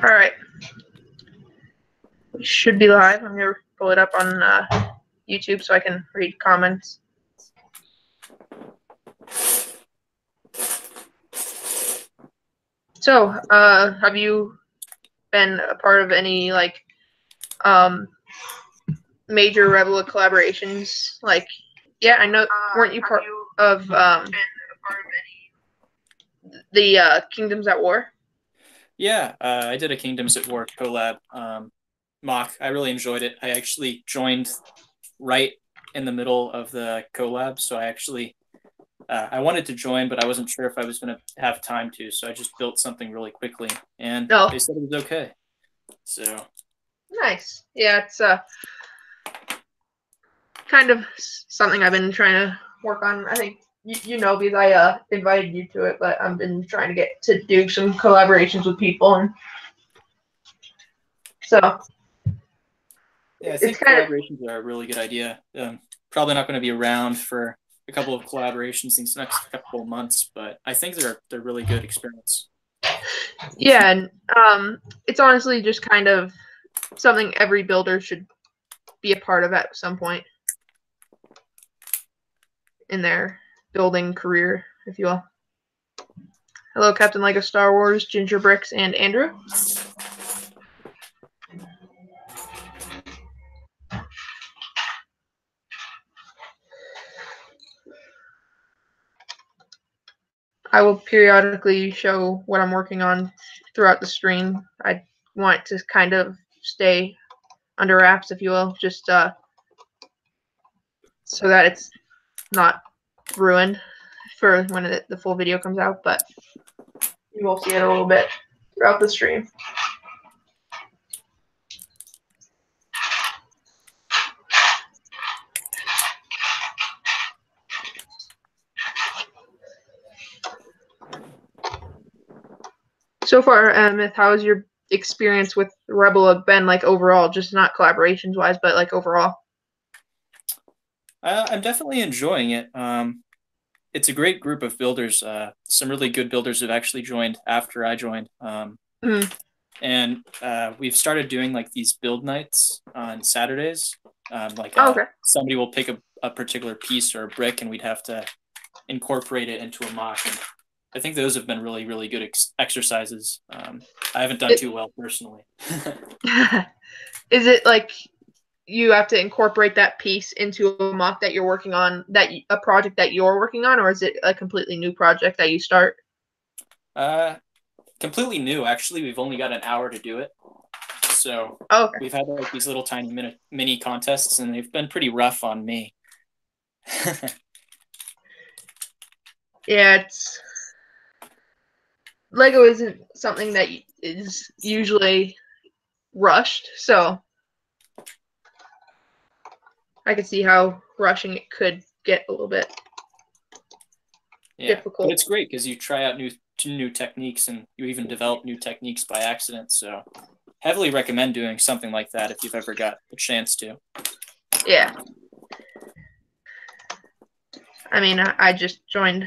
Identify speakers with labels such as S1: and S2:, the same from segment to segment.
S1: All right. We should be live. I'm going to pull it up on YouTube so I can read comments. So, have you been a part of any, like, major Rebel collaborations? Like, yeah, I know, weren't you part of the Kingdoms at War?
S2: Yeah, I did a Kingdoms at War collab mock. I really enjoyed it. I actually joined right in the middle of the collab, so I wanted to join, but I wasn't sure if I was going to have time to, so I just built something really quickly, and they said it was okay. So
S1: nice. Yeah, it's kind of something I've been trying to work on. I think you know, because I invited you to it, but I've been trying to get to do some collaborations with people, and so
S2: yeah, I think collaborations are a really good idea. Probably not going to be around for a couple of collaborations these next couple of months, but I think they're really good experience.
S1: Yeah, and it's honestly just kind of something every builder should be a part of at some point in their building career, if you will. Hello, Captain Lego Star Wars, Ginger Bricks, and Andrew. I will periodically show what I'm working on throughout the stream. I want to kind of stay under wraps, if you will, just so that it's not ruined for when the full video comes out, but you will see it a little bit throughout the stream. So far, Emeth, how has your experience with Rebel been, like, overall, just not collaborations wise, but like overall?
S2: I'm definitely enjoying it. It's a great group of builders. Some really good builders have actually joined after I joined. And we've started doing like these build nights on Saturdays. Somebody will pick a particular piece or a brick, and we'd have to incorporate it into a mock. And I think those have been really, really good exercises. I haven't done too well personally.
S1: Is it like you have to incorporate that piece into a mock that you're working on, a project that you're working on, or is it a completely new project that you start?
S2: Completely new. Actually, we've only got an hour to do it. So we've had like these little tiny mini contests, and they've been pretty rough on me.
S1: Yeah, Lego isn't something that is usually rushed, so I could see how rushing it could get a little bit difficult.
S2: But it's great because you try out new techniques, and you even develop new techniques by accident. So heavily recommend doing something like that if you've ever got a chance to.
S1: Yeah. I mean, I just joined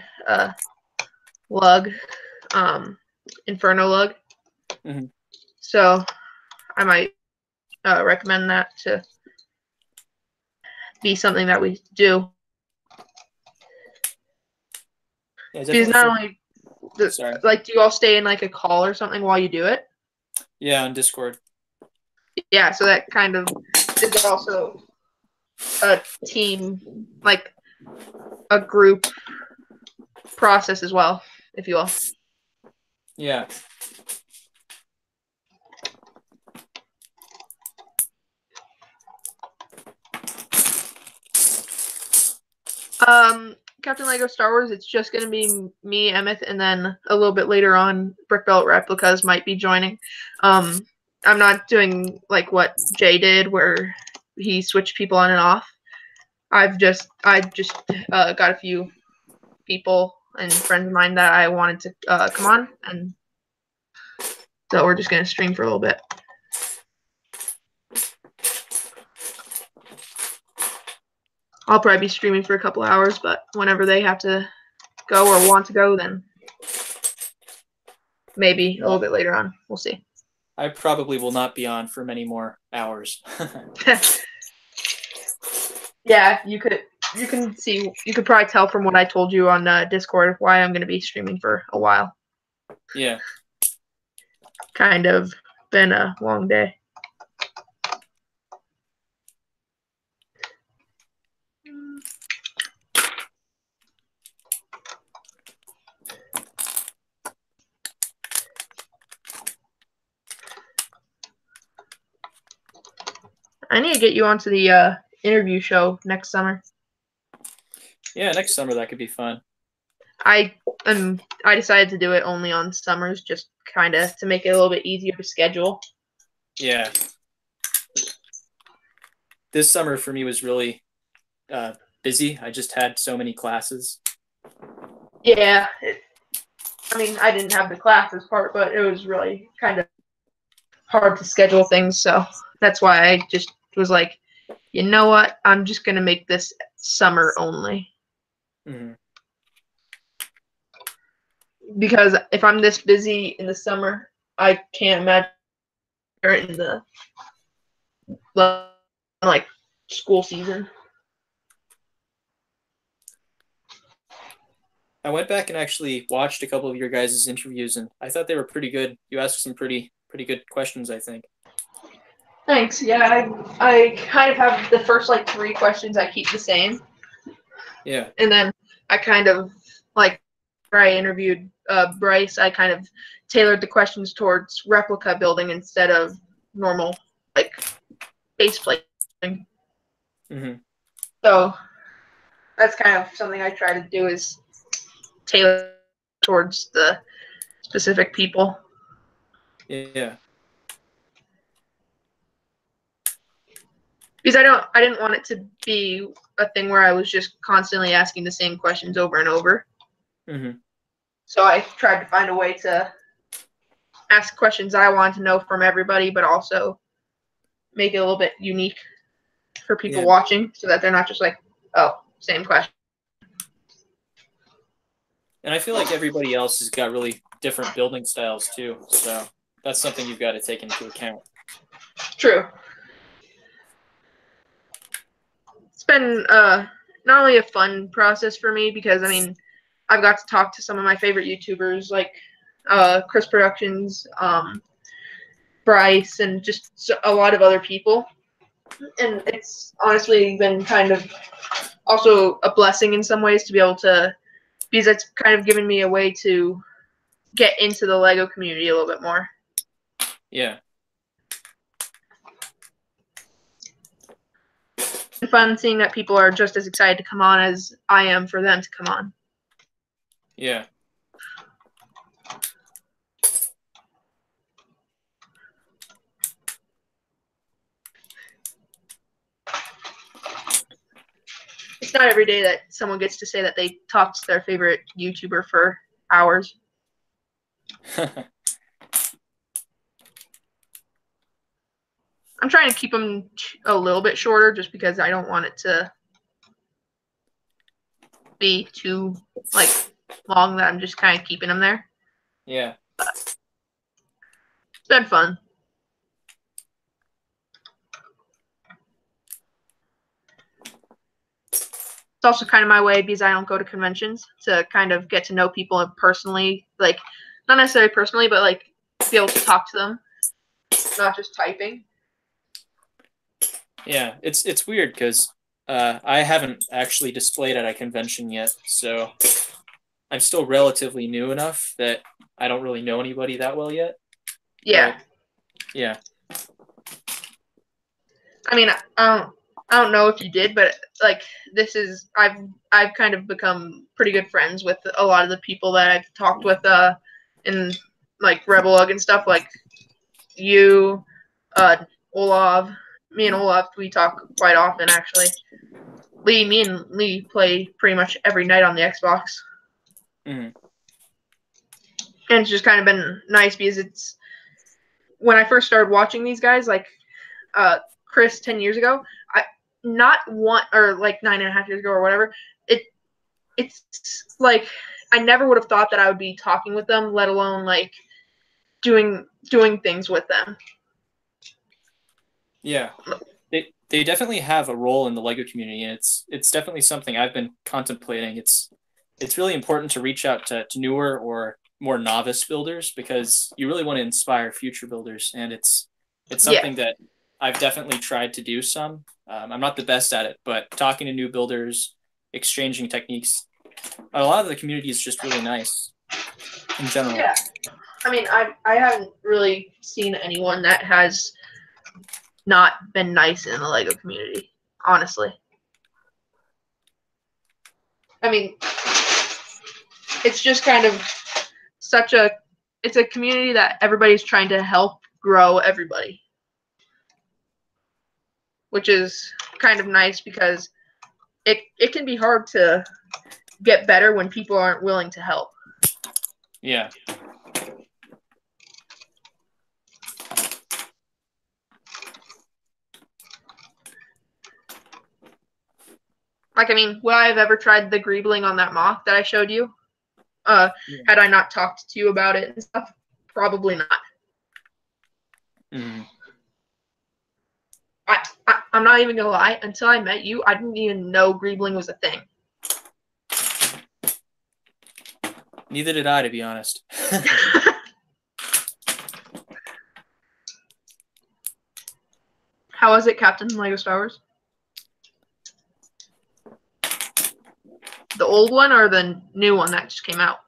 S1: Lug, Inferno Lug.
S2: Mm-hmm.
S1: So I might recommend that to be something that we do.
S2: Yeah,
S1: because not only, like, do you all stay in like a call or something while you do it?
S2: Yeah, on Discord.
S1: Yeah, so that kind of is also a team, like a group process as well, if you will.
S2: Yeah.
S1: Captain Lego Star Wars, it's just going to be me, Emeth, and then a little bit later on, Brick Belt Replicas might be joining. I'm not doing like what Jay did, where he switched people on and off. I just got a few people and friends of mine that I wanted to come on, and so we're just going to stream for a little bit. I'll probably be streaming for a couple hours, but whenever they have to go or want to go, then maybe a little bit later on. We'll see.
S2: I probably will not be on for many more hours.
S1: Yeah, you could probably tell from what I told you on Discord why I'm going to be streaming for a while.
S2: Yeah.
S1: Kind of been a long day. I need to get you onto the interview show next summer.
S2: Yeah, next summer that could be fun.
S1: I decided to do it only on summers, just kind of to make it a little bit easier to schedule.
S2: Yeah. This summer for me was really busy. I just had so many classes.
S1: Yeah. I didn't have the classes part, but it was really kind of hard to schedule things. So that's why I just was like, you know what? I'm just going to make this summer only.
S2: Mm-hmm.
S1: Because if I'm this busy in the summer, I can't imagine in the like school season.
S2: I went back and actually watched a couple of your guys' interviews, and I thought they were pretty good. You asked some pretty good questions, I think.
S1: Thanks. Yeah, I kind of have the first 3 questions I keep the same.
S2: Yeah.
S1: And then I kind of where I interviewed Bryce, I kind of tailored the questions towards replica building instead of normal base plate.
S2: Mm-hmm.
S1: So that's kind of something I try to do is tailor towards the specific people.
S2: Yeah.
S1: Because I didn't want it to be a thing where I was just constantly asking the same questions over and over.
S2: Mm-hmm.
S1: So I tried to find a way to ask questions I wanted to know from everybody, but also make it a little bit unique for people watching so that they're not just like, oh, same question.
S2: And I feel like everybody else has got really different building styles too. So that's something you've got to take into account.
S1: True. It's been not only a fun process for me because, I've got to talk to some of my favorite YouTubers like Chris Productions, Bryce, and just a lot of other people. And it's honestly been kind of also a blessing in some ways to be able to, because it's kind of given me a way to get into the LEGO community a little bit more.
S2: Yeah.
S1: It's fun seeing that people are just as excited to come on as I am for them to come on.
S2: Yeah.
S1: It's not every day that someone gets to say that they talked to their favorite YouTuber for hours. I'm trying to keep them a little bit shorter just because I don't want it to be too long that I'm just kind of keeping them there.
S2: Yeah.
S1: It's been fun. It's also kind of my way because I don't go to conventions to kind of get to know people personally, not necessarily personally, but be able to talk to them, not just typing.
S2: Yeah, it's weird because I haven't actually displayed at a convention yet, so I'm still relatively new enough that I don't really know anybody that well yet.
S1: Yeah.
S2: But, yeah.
S1: I don't know if you did, but I've kind of become pretty good friends with a lot of the people that I've talked with in Rebelug and stuff, like you, Olav. Me and Olav, we talk quite often actually. Me and Lee play pretty much every night on the Xbox.
S2: Mm-hmm.
S1: And it's just kind of been nice because it's when I first started watching these guys, Chris 10 years ago, not one or like 9.5 years ago or whatever, it's like I never would have thought that I would be talking with them, let alone like doing things with them.
S2: Yeah. They definitely have a role in the Lego community, and it's definitely something I've been contemplating. It's really important to reach out to newer or more novice builders, because you really want to inspire future builders, and it's something that I've definitely tried to do some. I'm not the best at it, but talking to new builders, exchanging techniques, a lot of the community is just really nice in general.
S1: Yeah. I mean, I haven't really seen anyone that has not been nice in the Lego community, honestly. I mean, it's just kind of it's a community that everybody's trying to help grow everybody, which is kind of nice because it can be hard to get better when people aren't willing to help.
S2: Yeah.
S1: Like, I mean, would I have ever tried the greebling on that mock that I showed you? Had I not talked to you about it and stuff? Probably not.
S2: Mm-hmm.
S1: I'm not even gonna lie. Until I met you, I didn't even know greebling was a thing.
S2: Neither did I, to be honest.
S1: How was it, Captain Lego Star Wars? The old one or the new one that just came out?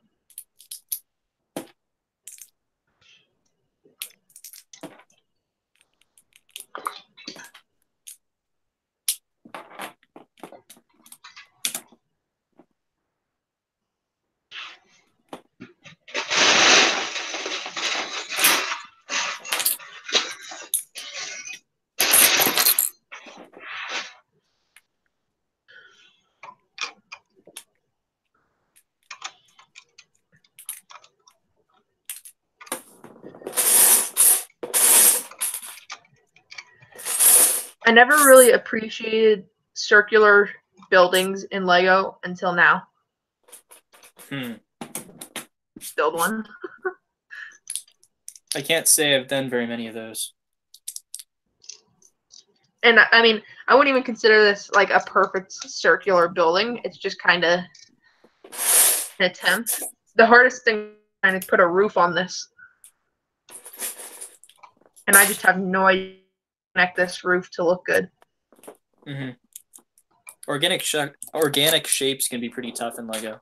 S1: I never really appreciated circular buildings in Lego until now. Build one.
S2: I can't say I've done very many of those.
S1: And I mean, I wouldn't even consider this like a perfect circular building. It's just kind of an attempt. The hardest thing is trying to put a roof on this. And I just have no idea how to connect this roof to look good.
S2: Mm-hmm. Organic shapes can be pretty tough in Lego.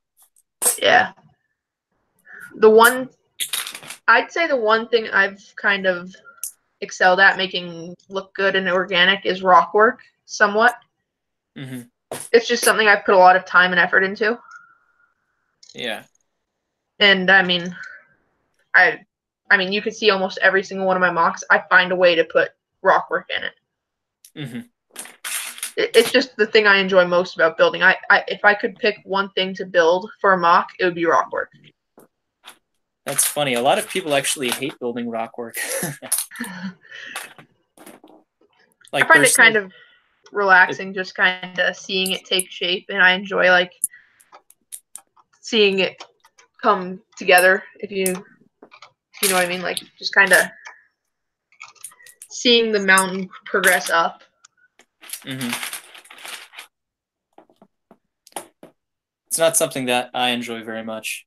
S1: Yeah. I'd say the one thing I've kind of excelled at making look good and organic is rock work, somewhat.
S2: Mm-hmm.
S1: It's just something I've put a lot of time and effort into.
S2: Yeah. And
S1: I mean, you could see almost every single one of my mocks. I find a way to put rock work in it.
S2: Mm-hmm.
S1: It's just the thing I enjoy most about building. If I could pick one thing to build for a mock, it would be rock work.
S2: That's funny. A lot of people actually hate building rock work.
S1: I find it kind of relaxing, just kind of seeing it take shape, and I enjoy like seeing it come together. If you know what I mean, like just kind of seeing the mountain progress up.
S2: Mm-hmm. It's not something that I enjoy very much.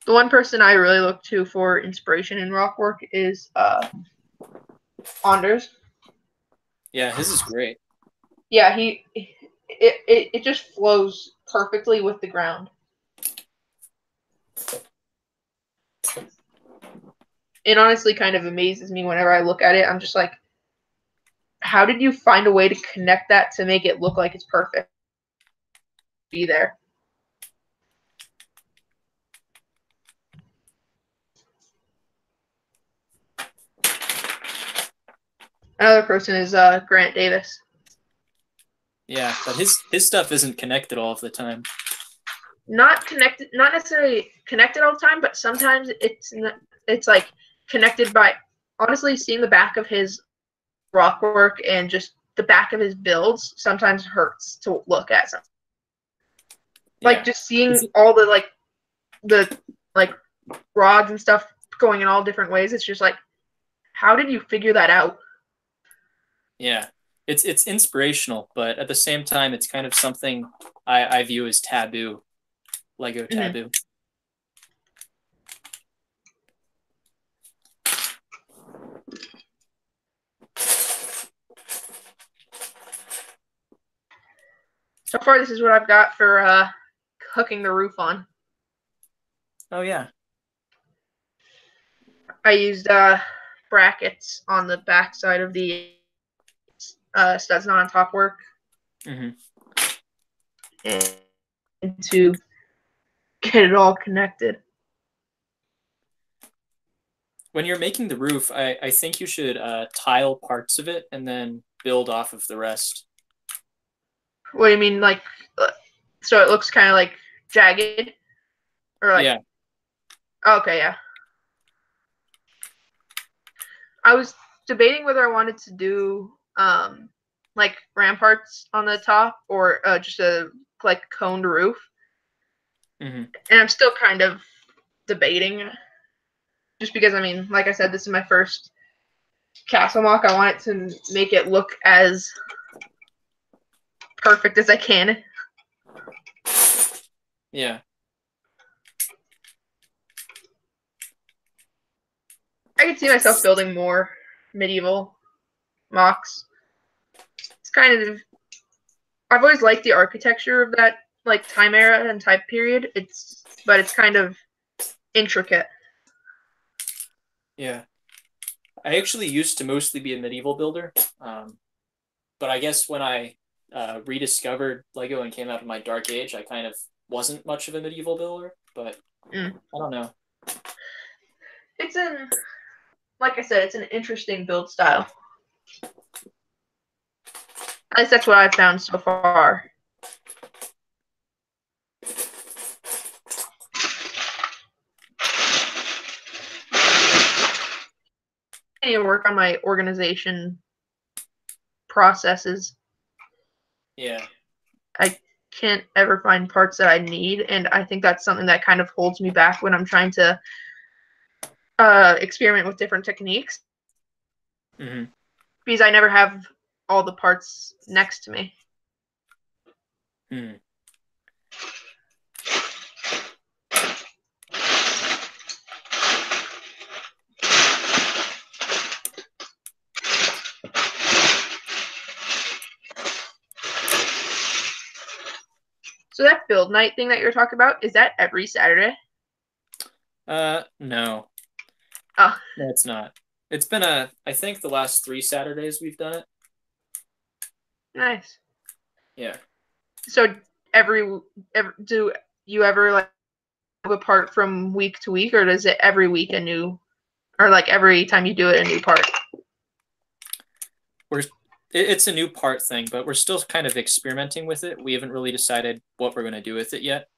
S1: The one person I really look to for inspiration in rock work is Anders.
S2: Yeah, his is great.
S1: Yeah, it just flows perfectly with the ground. It honestly kind of amazes me whenever I look at it. I'm just like, how did you find a way to connect that to make it look like it's perfect? Be there. Another person is Grant Davis.
S2: Yeah, but his stuff isn't connected all of the time.
S1: Not necessarily connected all the time, but sometimes it's like connected by honestly, seeing the back of his rock work and just the back of his builds sometimes hurts to look at. Like just seeing all the rods and stuff going in all different ways. It's just like, how did you figure that out?
S2: Yeah, it's inspirational, but at the same time, it's kind of something I view as taboo, Lego taboo.
S1: So far, this is what I've got for hooking the roof on.
S2: Oh yeah.
S1: I used brackets on the back side of the studs not on top work. And to get it all connected.
S2: When you're making the roof, I think you should tile parts of it and then build off of the rest.
S1: What do you mean, like, so it looks kind of like jagged? Or like,
S2: yeah.
S1: Okay, yeah. I was debating whether I wanted to do like ramparts on the top or just a like coned roof. And I'm still kind of debating, just because, I mean, like I said, this is my first castle mock. I want it to make it look as perfect as I can.
S2: Yeah.
S1: I could see myself building more medieval mocks. It's kind of, I've always liked the architecture of that like time era and time period. But it's kind of intricate.
S2: Yeah. I actually used to mostly be a medieval builder, but I guess when I rediscovered Lego and came out of my dark age, I kind of wasn't much of a medieval builder, but I don't know.
S1: It's like I said, it's an interesting build style. At least that's what I've found so far. I need to work on my organization processes.
S2: Yeah.
S1: I can't ever find parts that I need, and I think that's something that kind of holds me back when I'm trying to experiment with different techniques. Because I never have all the parts next to me. So that build night thing that you're talking about, is that every Saturday?
S2: No.
S1: Oh.
S2: No, it's not. It's been I think the last 3 Saturdays we've done it.
S1: Nice.
S2: Yeah.
S1: So do you ever like move apart from week to week, or does it every week a new, or like every time you do it a new part?
S2: It's a new part thing, but we're still kind of experimenting with it. We haven't really decided what we're going to do with it yet.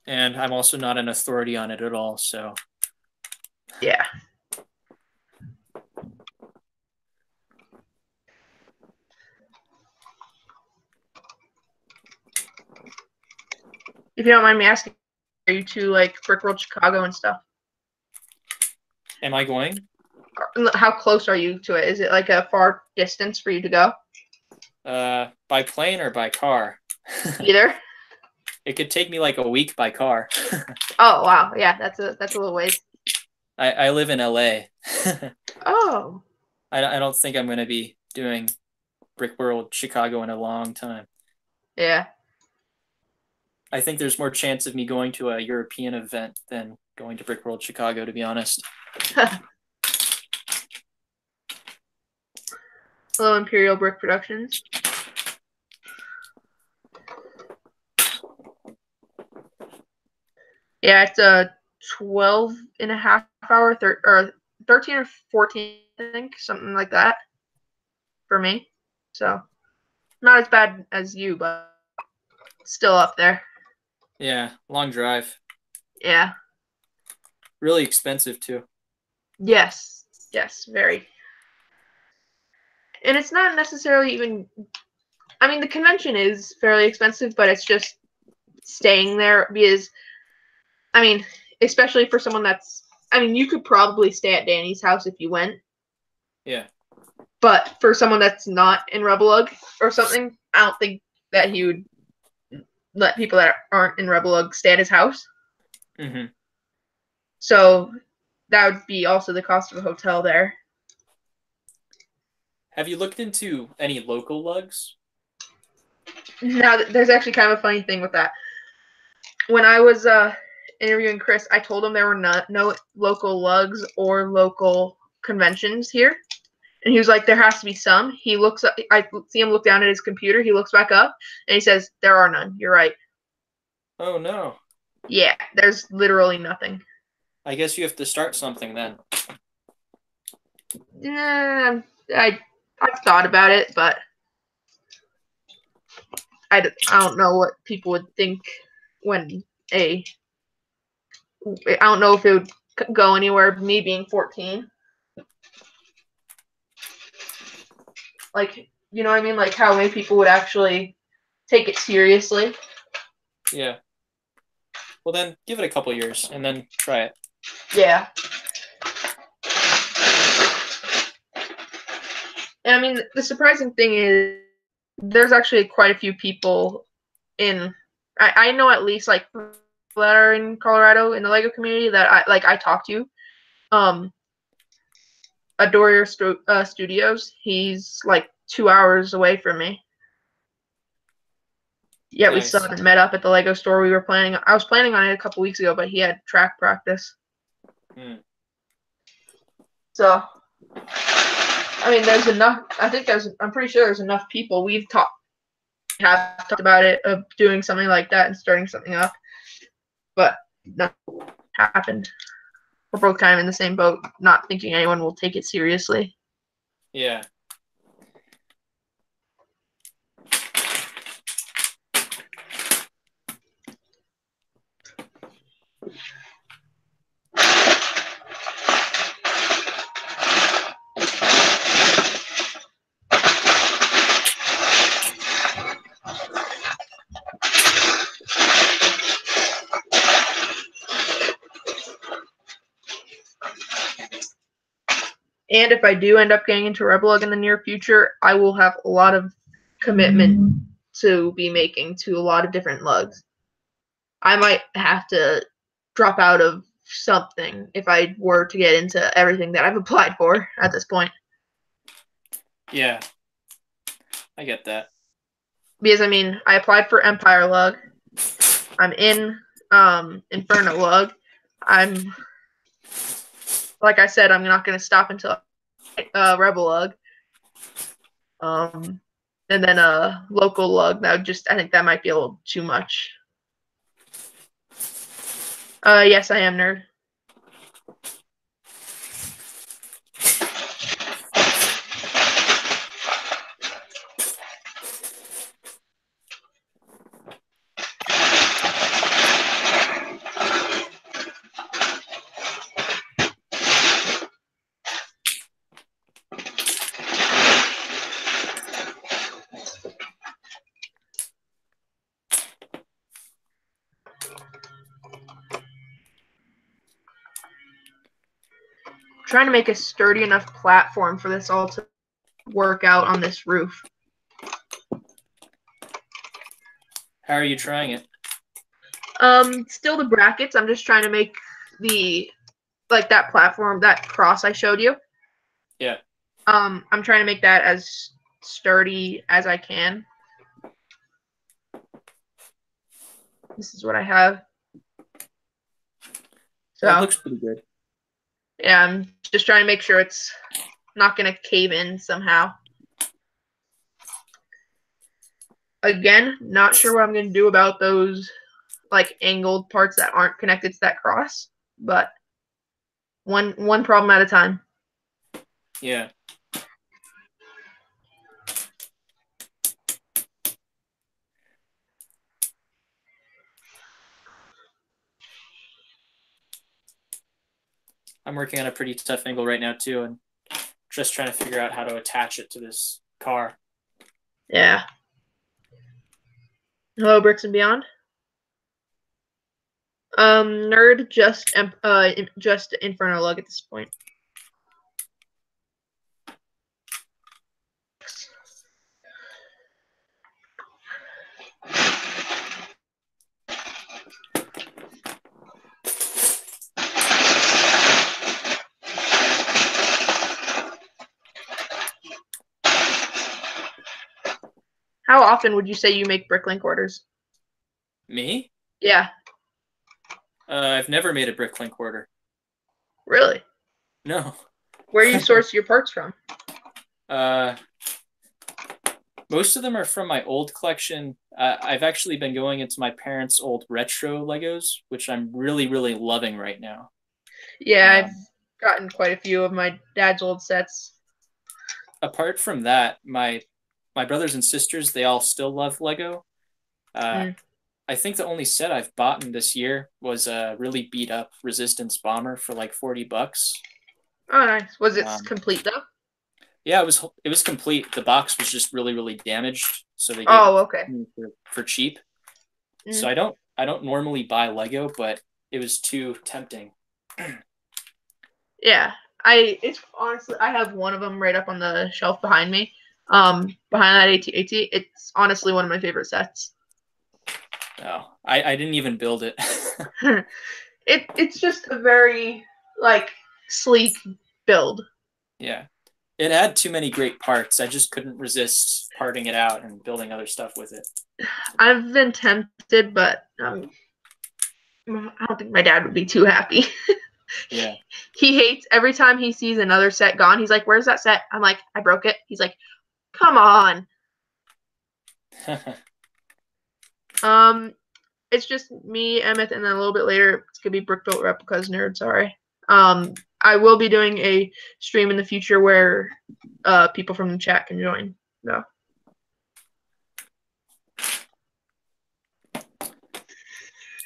S2: And I'm also not an authority on it at all, so.
S1: Yeah. If you don't mind me asking, are you to like Brick World Chicago and stuff?
S2: Am I going?
S1: How close are you to it? Is it like a far distance for you to go?
S2: By plane or by car?
S1: Either.
S2: It could take me like a week by car.
S1: Oh wow, yeah, that's a little ways.
S2: I live in LA.
S1: Oh.
S2: I don't think I'm going to be doing Brick World Chicago in a long time.
S1: Yeah.
S2: I think there's more chance of me going to a European event than going to Brick World Chicago, to be honest.
S1: Hello, Imperial Brick Productions. Yeah, it's a 12 and a half hour, or 13 or 14, I think, something like that for me. So, not as bad as you, but still up there.
S2: Yeah, long drive.
S1: Yeah.
S2: Really expensive, too.
S1: Yes. Yes, very. And it's not necessarily even. I mean, the convention is fairly expensive, but it's just staying there because, I mean, especially for someone that's. I mean, you could probably stay at Danny's house if you went.
S2: Yeah.
S1: But for someone that's not in Rebelug or something, I don't think that he would let people that aren't in Rebelug stay at his house.
S2: Mm-hmm.
S1: So that would be also the cost of a hotel there.
S2: Have you looked into any local lugs?
S1: Now, there's actually kind of a funny thing with that. When I was interviewing Chris, I told him there were no local lugs or local conventions here. And he was like, there has to be some. He looks up, I see him look down at his computer. He looks back up and he says, there are none. You're right.
S2: Oh no.
S1: Yeah, there's literally nothing.
S2: I guess you have to start something then.
S1: I've thought about it, but I don't know what people would think when I don't know if it would go anywhere, me being 14. Like, you know what I mean? Like, how many people would actually take it seriously?
S2: Yeah. Well, then give it a couple years and then try it.
S1: Yeah. And I mean, the surprising thing is there's actually quite a few people in. I know at least like that are in Colorado in the Lego community that I talk to. Adore Studios. He's like 2 hours away from me. Yeah, we still
S2: Nice.
S1: haven't met up at the Lego store. I was planning on it a couple weeks ago, but he had track practice.
S2: Mm.
S1: So, I mean, there's enough. I'm pretty sure there's enough people. Have talked about it of doing something like that and starting something up, but nothing happened. We're both kind of in the same boat, not thinking anyone will take it seriously.
S2: Yeah.
S1: And if I do end up getting into Rebelug in the near future, I will have a lot of commitment to be making to a lot of different lugs. I might have to drop out of something if I were to get into everything that I've applied for at this point.
S2: Yeah. I get that.
S1: Because I mean, I applied for Empire Lug. I'm in Inferno Lug. I'm like I said, I'm not going to stop until Rebel Lug. And then a local lug. I think that might be a little too much. Yes, I am nerd. Trying to make a sturdy enough platform for this all to work out on this roof.
S2: How are you trying it?
S1: Still the brackets. I'm just trying to make that platform, that cross I showed you.
S2: Yeah.
S1: I'm trying to make that as sturdy as I can. This is what I have. So
S2: Well, it looks pretty good.
S1: Yeah, I'm just trying to make sure it's not going to cave in somehow. Again, not sure what I'm going to do about those angled parts that aren't connected to that cross, but one problem at a time.
S2: Yeah. I'm working on a pretty tough angle right now too, and just trying to figure out how to attach it to this car.
S1: Yeah. Hello, Bricks and Beyond. Nerd just Inferno Lug at this point. How often would you say you make Bricklink orders?
S2: Me?
S1: Yeah.
S2: I've never made a Bricklink order.
S1: Really?
S2: No.
S1: Where do you source your parts from?
S2: Most of them are from my old collection. I've actually been going into my parents' old retro Legos, which I'm really, really loving right now.
S1: Yeah, I've gotten quite a few of my dad's old sets.
S2: Apart from that, my brothers and sisters, they all still love Lego. I think the only set I've bought in this year was a really beat up Resistance bomber for like $40.
S1: Oh, nice. Was it complete though?
S2: Yeah, it was complete. The box was just really, really damaged, so they gave
S1: okay.
S2: it for cheap. So I don't normally buy Lego, but it was too tempting.
S1: Yeah, it's honestly, I have one of them right up on the shelf behind me. Behind that AT-AT, it's honestly one of my favorite sets.
S2: Oh, I didn't even build it.
S1: It's just a very like sleek build.
S2: Yeah. It had too many great parts. I just couldn't resist parting it out and building other stuff with it.
S1: I've been tempted, but I don't think my dad would be too happy.
S2: Yeah.
S1: He hates every time he sees another set gone. He's like, "Where's that set?" I'm like, "I broke it." He's like, "Come on." It's just me, Emeth, and then a little bit later it's gonna be Brick Built Replicas Nerd. Sorry. I will be doing a stream in the future where people from the chat can join. No.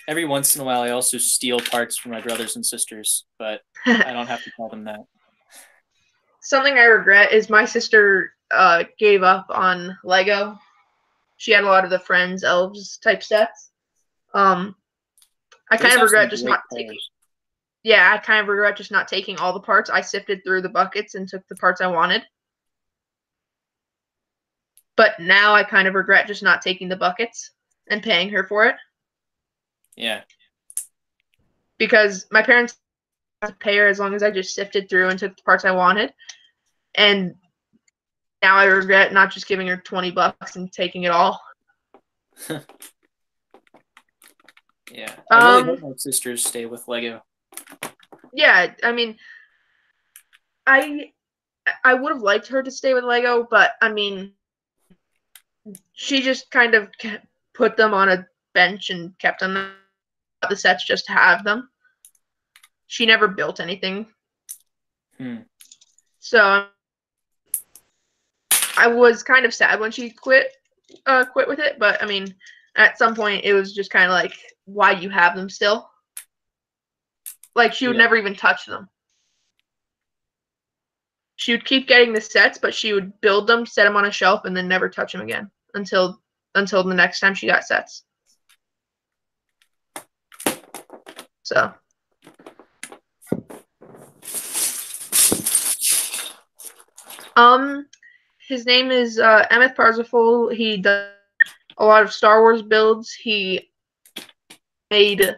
S2: Every once in a while, I also steal parts from my brothers and sisters, but I don't have to call them that.
S1: Something I regret is my sister gave up on Lego. She had a lot of the Friends, Elves type sets. I kind of regret just not taking. Yeah, I kind of regret just not taking all the parts. I sifted through the buckets and took the parts I wanted. But now I kind of regret just not taking the buckets and paying her for it.
S2: Yeah.
S1: Because my parents had to pay her as long as I just sifted through and took the parts I wanted. And now I regret not just giving her $20 and taking it all.
S2: Yeah. I really hope my sisters stay with Lego.
S1: Yeah, I mean, I would have liked her to stay with Lego, but I mean, she just kind of put them on a bench and kept them the sets just to have them. She never built anything. So I was kind of sad when she quit with it, but I mean, at some point it was just kind of like, why do you have them still? Like, she would never even touch them. She would keep getting the sets, but she would build them, set them on a shelf, and then never touch them again until the next time she got sets. So. His name is Emeth Parsifal. He does a lot of Star Wars builds. He made,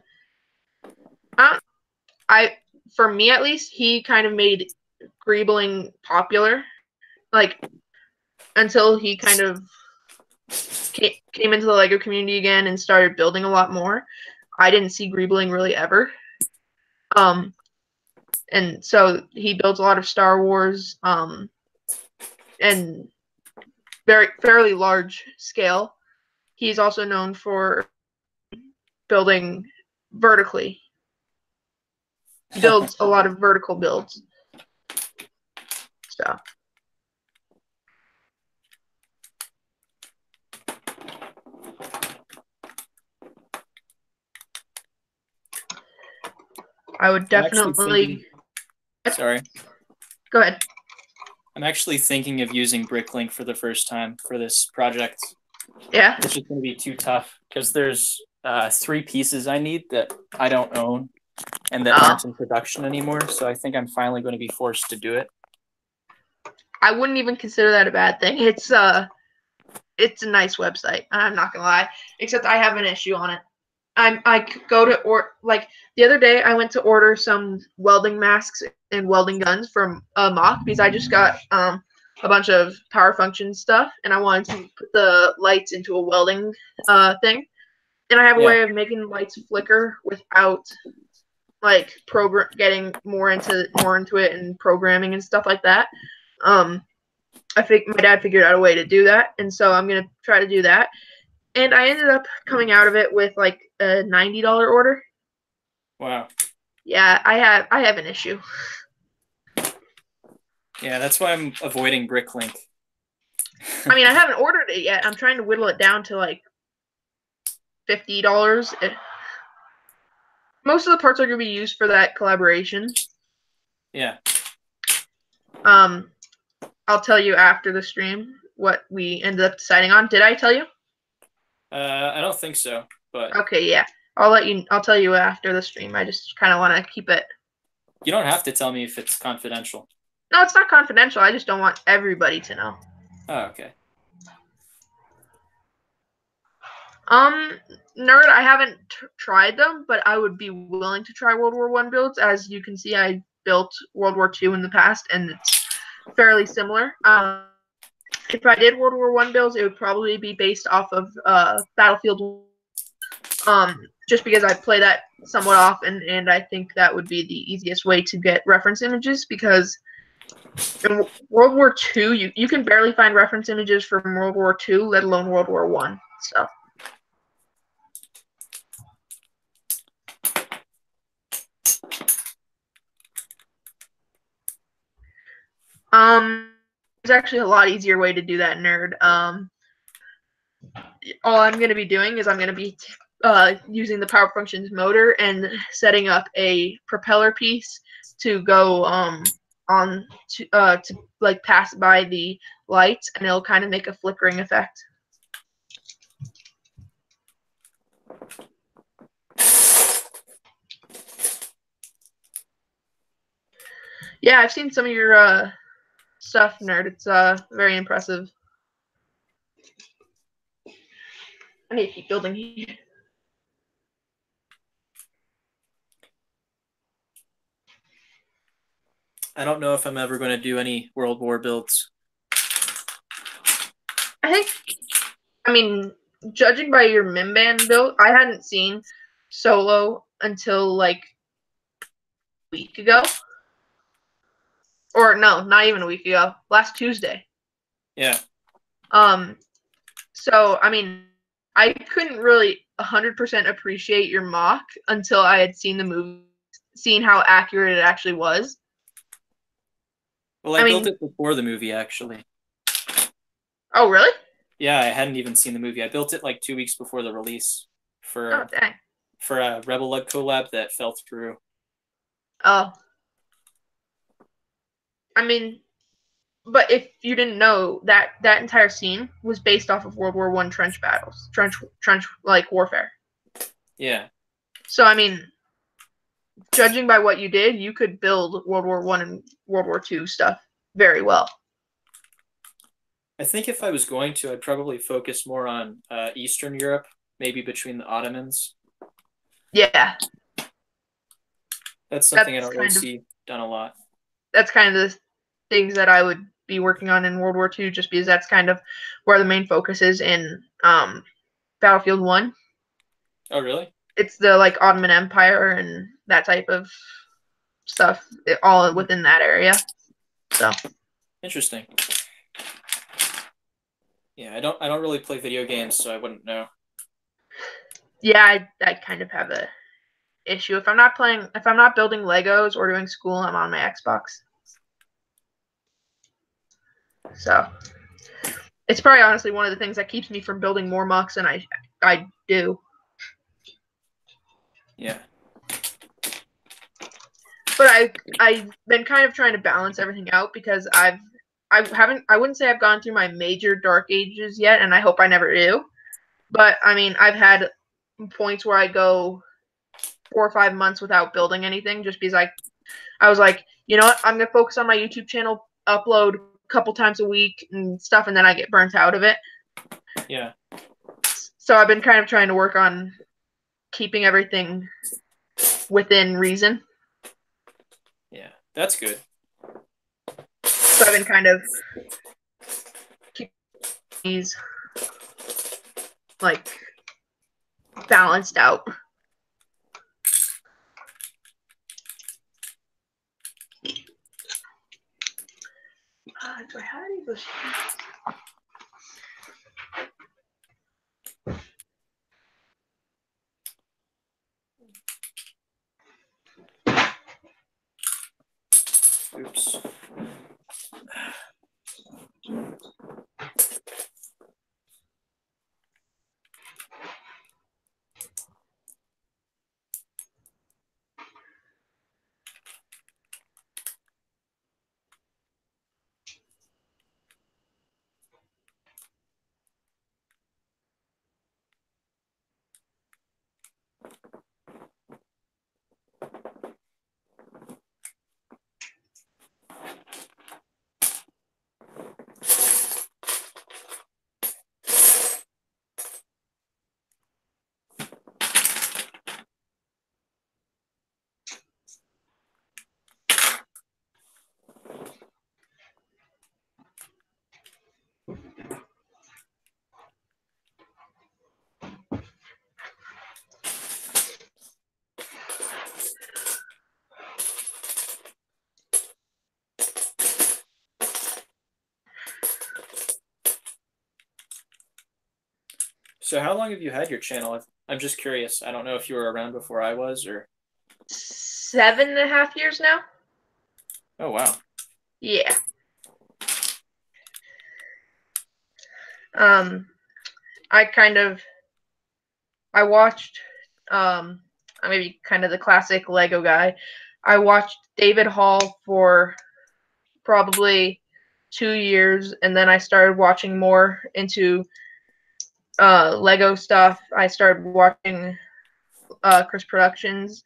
S1: for me at least, he kind of made Greebling popular, like, until he kind of came into the Lego community again and started building a lot more. I didn't see Greebling really ever. And so he builds a lot of Star Wars, and fairly large scale. He's also known for building vertically. He builds a lot of vertical builds. So. I would definitely
S2: Sorry.
S1: Go ahead.
S2: I'm actually thinking of using Bricklink for the first time for this project.
S1: Yeah.
S2: It's just going to be too tough because there's 3 pieces I need that I don't own and that aren't in production anymore. So I think I'm finally going to be forced to do it.
S1: I wouldn't even consider that a bad thing. It's a nice website. I'm not gonna lie. Except I have an issue on it. I go to like the other day I went to order some welding masks and welding guns from Mock because I just got a bunch of power function stuff and I wanted to put the lights into a welding thing. And I have a way of making the lights flicker without like getting more into it and programming and stuff like that. I think my dad figured out a way to do that, and so I'm gonna try to do that. And I ended up coming out of it with like a $90 order.
S2: Wow.
S1: Yeah, I have an issue.
S2: Yeah, that's why I'm avoiding Bricklink.
S1: I mean, I haven't ordered it yet. I'm trying to whittle it down to like $50. Most of the parts are gonna be used for that collaboration.
S2: Yeah.
S1: I'll tell you after the stream what we ended up deciding on. Did I tell you?
S2: I don't think so, but
S1: okay, yeah. I'll tell you after the stream. I just kind of want to keep it.
S2: You don't have to tell me if it's confidential.
S1: No, it's not confidential. I just don't want everybody to know.
S2: Oh, okay.
S1: Nerd, I haven't tried them, but I would be willing to try World War I builds. As you can see, I built World War II in the past, and it's fairly similar. If I did World War I builds, it would probably be based off of Battlefield. Just because I play that somewhat often, and I think that would be the easiest way to get reference images, because in World War II, you can barely find reference images from World War II, let alone World War I. So. There's actually a lot easier way to do that, nerd. All I'm going to be doing is I'm going to be using the power functions motor and setting up a propeller piece to go on to like pass by the lights, and it'll kind of make a flickering effect. Yeah, I've seen some of your stuff, nerd. It's very impressive. I need to keep building here.
S2: I don't know if I'm ever going to do any World War builds.
S1: I mean, judging by your Mimban build, I hadn't seen Solo until like a week ago. Or no, not even a week ago. Last Tuesday.
S2: Yeah.
S1: So, I mean, I couldn't really 100% appreciate your mock until I had seen the movie, seen how accurate it actually was.
S2: Well, I built it before the movie, actually.
S1: Oh, really?
S2: Yeah, I hadn't even seen the movie. I built it like 2 weeks before the release for a Rebel Lug collab that fell through.
S1: Oh. I mean, but if you didn't know, that entire scene was based off of World War I trench battles, trench like warfare.
S2: Yeah.
S1: So I mean, judging by what you did, you could build World War I and World War II stuff very well.
S2: I think if I was going to, I'd probably focus more on Eastern Europe, maybe between the Ottomans.
S1: Yeah.
S2: That's something I don't really see done a lot.
S1: That's kind of the things that I would be working on in World War II, just because that's kind of where the main focus is in Battlefield 1.
S2: Oh, really?
S1: It's the like Ottoman Empire and that type of stuff, all within that area. So
S2: interesting. Yeah, I don't really play video games, so I wouldn't know.
S1: Yeah, I kind of have a issue. If I'm not building Legos or doing school, I'm on my Xbox. So it's probably honestly one of the things that keeps me from building more mocks than I do.
S2: Yeah.
S1: but I've been kind of trying to balance everything out because I wouldn't say I've gone through my major dark ages yet, and I hope I never do. But I mean, I've had points where I go 4 or 5 months without building anything just because I was like, you know what, I'm gonna focus on my YouTube channel, upload a couple times a week and stuff, and then I get burnt out of it.
S2: Yeah.
S1: So I've been kind of trying to work on keeping everything within reason.
S2: Yeah, that's good.
S1: So I've been kind of keeping these like balanced out. Do I have any bushes?
S2: Oops. So how long have you had your channel? I'm just curious. I don't know if you were around before I was or.
S1: 7.5 years now.
S2: Oh, wow.
S1: Yeah. I watched, I'm maybe kind of the classic Lego guy. I watched David Hall for probably 2 years, and then I started watching more into Lego stuff. I started watching Chris Productions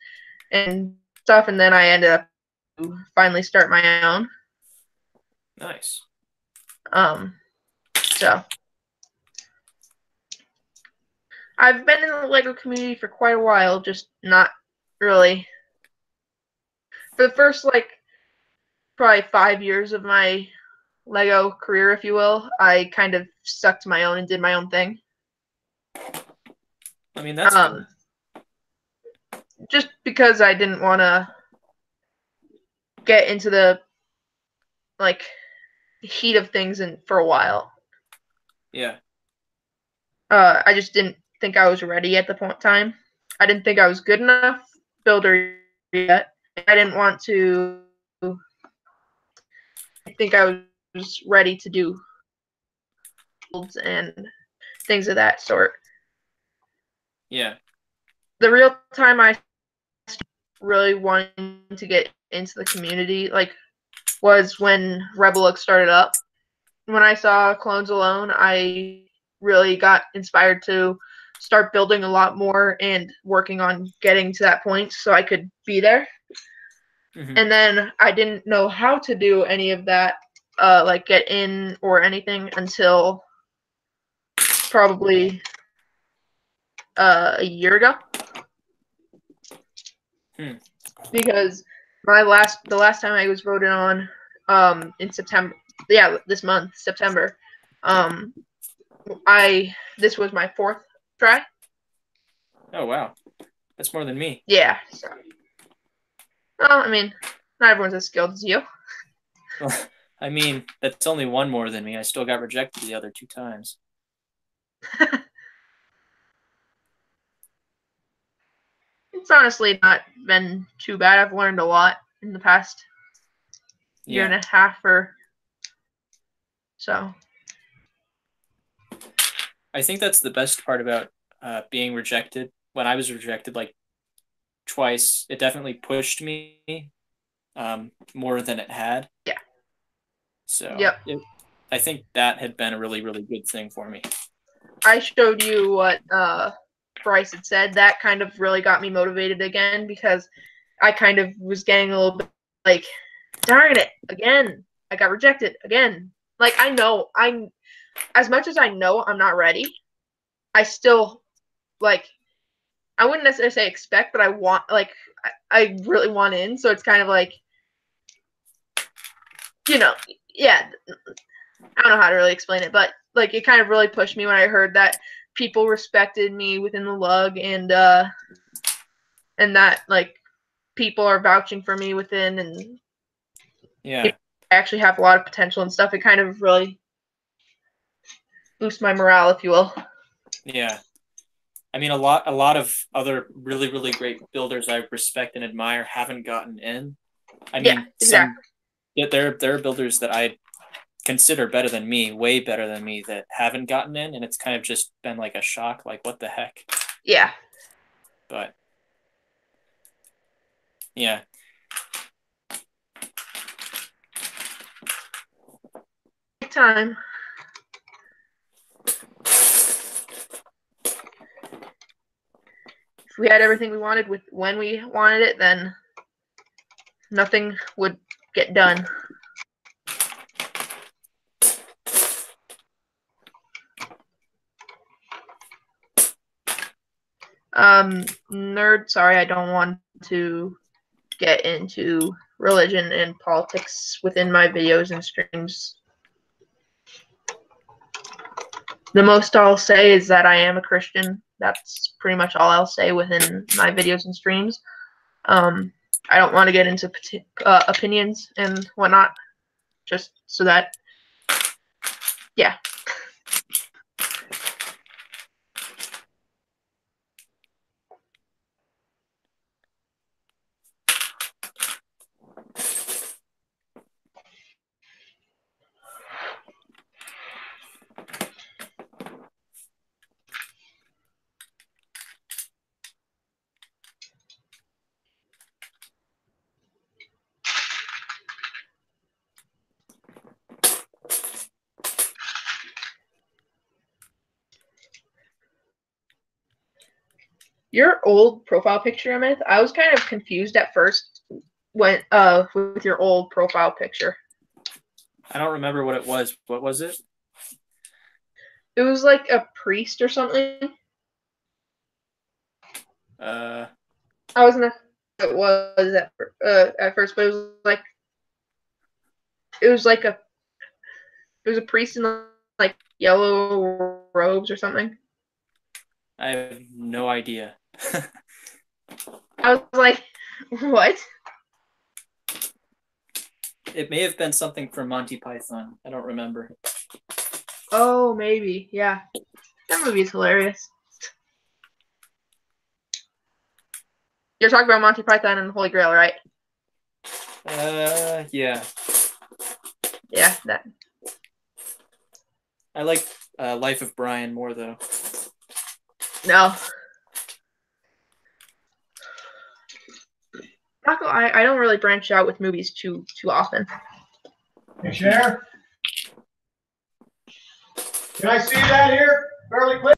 S1: and stuff, and then I ended up to finally start my own.
S2: Nice.
S1: So I've been in the Lego community for quite a while, just not really. For the first probably 5 years of my Lego career, if you will, I kind of stuck to my own and did my own thing.
S2: I mean, that's good.
S1: Just because I didn't want to get into the heat of things for a while.
S2: Yeah.
S1: I just didn't think I was ready at the time. I didn't think I was good enough builder yet. I didn't want to. I think I was ready to do builds and things of that sort.
S2: Yeah.
S1: The real time I really wanted to get into the community was when Rebelux started up. When I saw Clones Alone, I really got inspired to start building a lot more and working on getting to that point so I could be there. Mm-hmm. And then I didn't know how to do any of that, get in or anything until probably a year ago. Because the last time I was voted on in September, this month, September, this was my 4th try.
S2: Oh, wow. That's more than me.
S1: Yeah. So. Well, I mean, not everyone's as skilled as you.
S2: Well, I mean, that's only one more than me. I still got rejected the other 2 times.
S1: It's honestly not been too bad. I've learned a lot in the past year and a half or so.
S2: I think that's the best part about being rejected. When I was rejected twice, it definitely pushed me more than it had.
S1: Yeah.
S2: So
S1: Yep.
S2: I think that had been a really, really good thing for me.
S1: I showed you what Bryce had said. That kind of really got me motivated again because I kind of was getting a little bit like, darn it, again. I got rejected again. Like, I know I'm as much as I know I'm not ready, I still like I wouldn't necessarily say expect, but I want I really want in. So it's kind of like, yeah, I don't know how to really explain it, but like it kind of really pushed me when I heard that people respected me within the lug and that like people are vouching for me within and
S2: yeah,
S1: I actually have a lot of potential and stuff. It kind of really boosts my morale, if you will.
S2: yeah. I mean, a lot of other really, really great builders I respect and admire haven't gotten in. I
S1: Yeah,
S2: mean,
S1: exactly.
S2: there are builders that I consider better than me, way better than me, that haven't gotten in, and it's kind of just been like a shock, like what the heck.
S1: Yeah.
S2: But yeah,
S1: Time. If we had everything we wanted with when we wanted it, then nothing would get done. Nerd, sorry, I don't want to get into religion and politics within my videos and streams. The most I'll say is that I am a Christian. That's pretty much all I'll say within my videos and streams. I don't want to get into opinions and whatnot, just so that, yeah. Your old profile picture, Emeth, I was kind of confused at first when with your old profile picture.
S2: I don't remember what it was. What was it?
S1: It was like a priest or something.
S2: Uh,
S1: I wasn't sure what it was at first, but it was like a priest in like yellow robes or something.
S2: I have no idea.
S1: I was like, what?
S2: It may have been something from Monty Python. I don't remember.
S1: Oh, maybe. Yeah. That movie is hilarious. You're talking about Monty Python and the Holy Grail, right?
S2: Yeah.
S1: Yeah, that.
S2: I like Life of Brian more though.
S1: No. I don't really branch out with movies too often.
S3: Hey, Sheriff. Can I see that here fairly quick?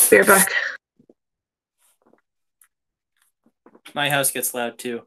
S1: Be right back.
S2: My house gets loud too.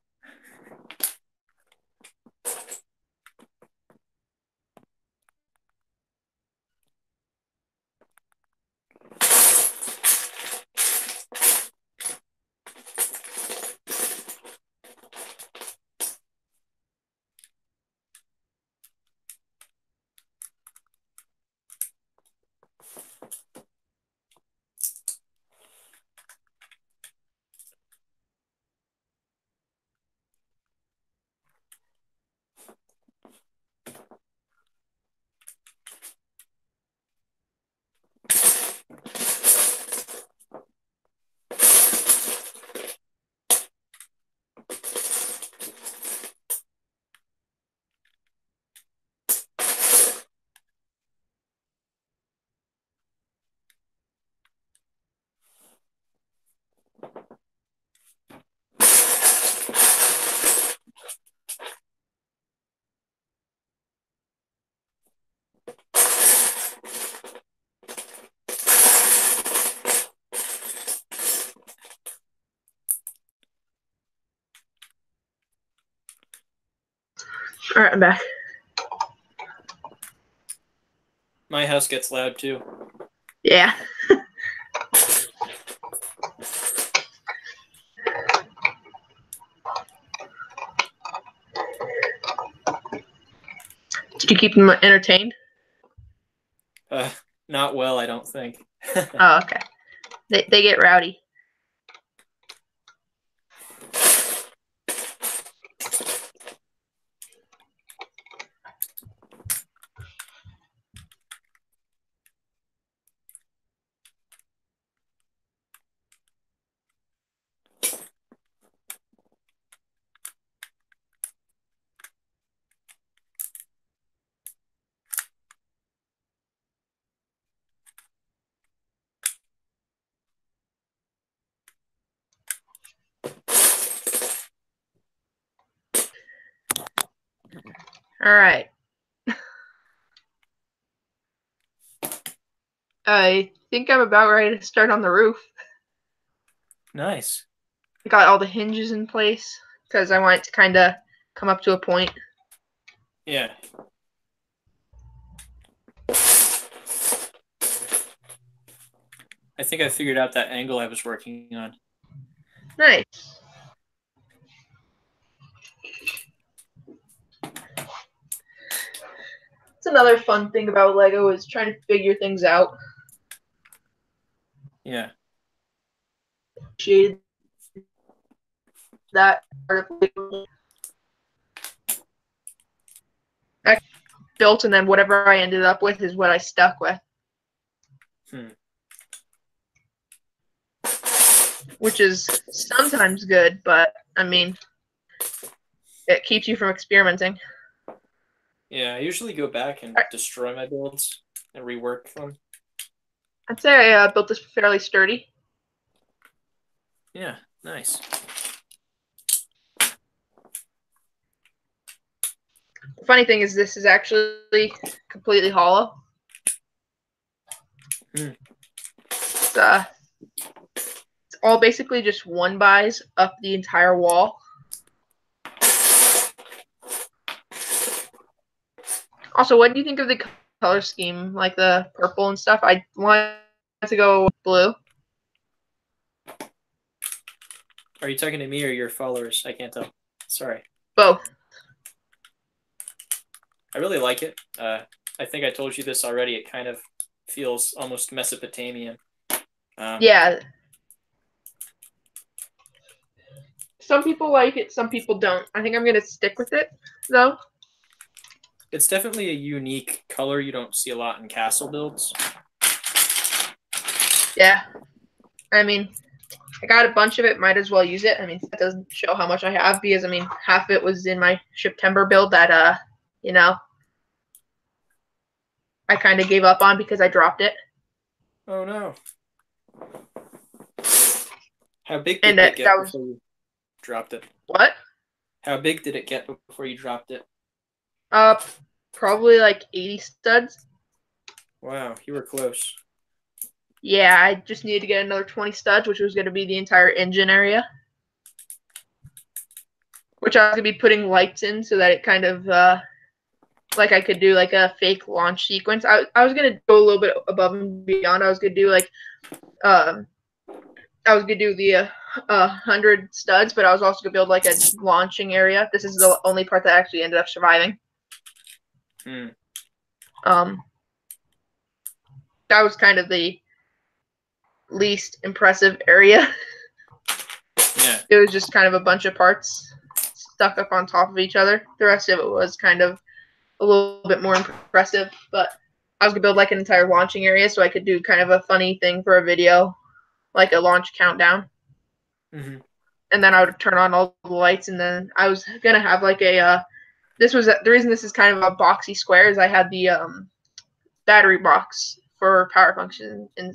S1: All right, I'm back.
S2: My house gets loud too.
S1: Yeah. Did you keep them entertained?
S2: Not well, I don't think.
S1: Oh, okay. They get rowdy. All right. I think I'm about ready to start on the roof.
S2: Nice.
S1: Got all the hinges in place because I want it to kind of come up to a point.
S2: Yeah. I think I figured out that angle I was working on.
S1: Nice. It's another fun thing about Lego is trying to figure things out.
S2: Yeah.
S1: Appreciated that part of Lego. I built, and then whatever I ended up with is what I stuck with. Which is sometimes good, but I mean, it keeps you from experimenting.
S2: Yeah, I usually go back and destroy my builds and rework them.
S1: I'd say I built this fairly sturdy.
S2: Yeah, nice.
S1: The funny thing is this is actually completely hollow. It's all basically just one buys up the entire wall. Also, what do you think of the color scheme, like the purple and stuff? I wanted to go blue.
S2: Are you talking to me or your followers? I can't tell. Sorry.
S1: Both.
S2: I really like it. I think I told you this already. It kind of feels almost Mesopotamian.
S1: Yeah. Some people like it, some people don't. I think I'm going to stick with it, though.
S2: It's definitely a unique color you don't see a lot in castle builds.
S1: Yeah. I mean, I got a bunch of it. Might as well use it. I mean, that doesn't show how much I have because, I mean, half of it was in my September build that, you know, I kind of gave up on because I dropped it.
S2: Oh, no. How big did it get before you dropped it?
S1: What?
S2: How big did it get before you dropped it?
S1: Probably like 80 studs.
S2: Wow, you were close.
S1: Yeah, I just needed to get another 20 studs, which was going to be the entire engine area. Which I was going to be putting lights in so that it kind of, like I could do like a fake launch sequence. I was going to go a little bit above and beyond. I was going to do like, I was going to do the 100 studs, but I was also going to build like a launching area. This is the only part that actually ended up surviving. That was kind of the least impressive area.
S2: Yeah.
S1: It was just kind of a bunch of parts stuck up on top of each other. The rest of it was kind of a little bit more impressive, but I was going to build like an entire launching area so I could do kind of a funny thing for a video, like a launch countdown.
S2: Mm-hmm.
S1: And then I would turn on all the lights, and then I was going to have like a, this was, the reason this is kind of a boxy square is I had the battery box for power functions in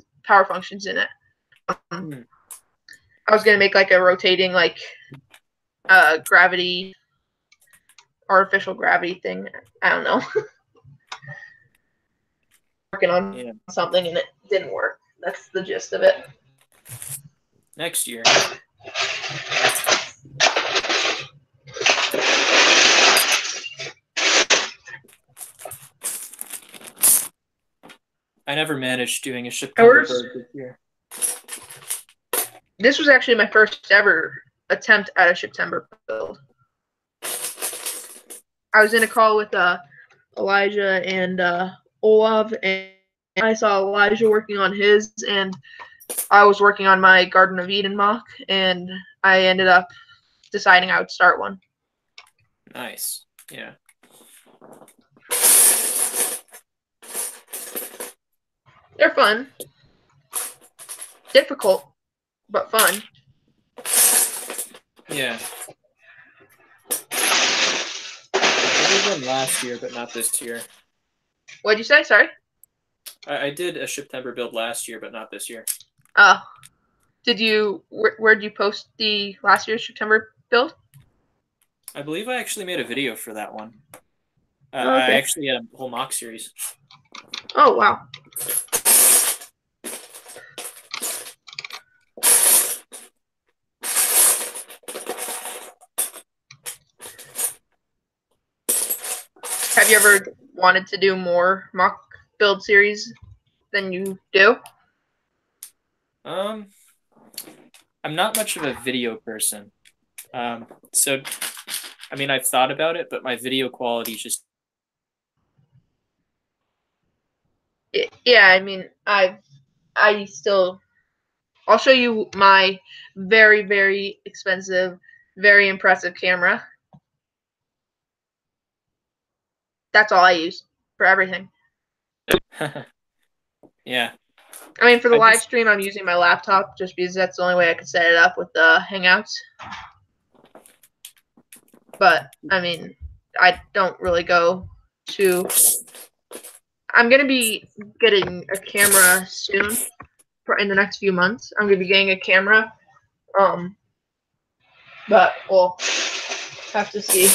S1: it. I was going to make like a rotating like gravity, artificial gravity thing. I don't know. Working on something and it didn't work. That's the gist of it.
S2: Next year. I never managed doing a September bird this year.
S1: This was actually my first ever attempt at a September build. I was in a call with Elijah and Olav, and I saw Elijah working on his, and I was working on my Garden of Eden mock, and I ended up deciding I would start one.
S2: Nice. Yeah.
S1: They're fun. Difficult, but fun.
S2: Yeah. I did one last year, but not this year.
S1: What'd you say? Sorry?
S2: I did a September build last year, but not this year.
S1: Oh. Did you, where'd you post the last year's September build?
S2: I believe I actually made a video for that one.
S1: Okay.
S2: I actually had a whole mock series.
S1: Oh, wow. Have you ever wanted to do more mock build series than you do?
S2: I'm not much of a video person. So, I mean, I've thought about it, but my video quality is just...
S1: Yeah, I mean, I'll show you my very, very expensive, very impressive camera. That's all I use for everything.
S2: Yeah.
S1: I mean, for the live stream, I'm using my laptop just because that's the only way I could set it up with the Hangouts. But, I mean, I don't really go to... I'm going to be getting a camera soon. In the next few months, I'm going to be getting a camera. But we'll have to see.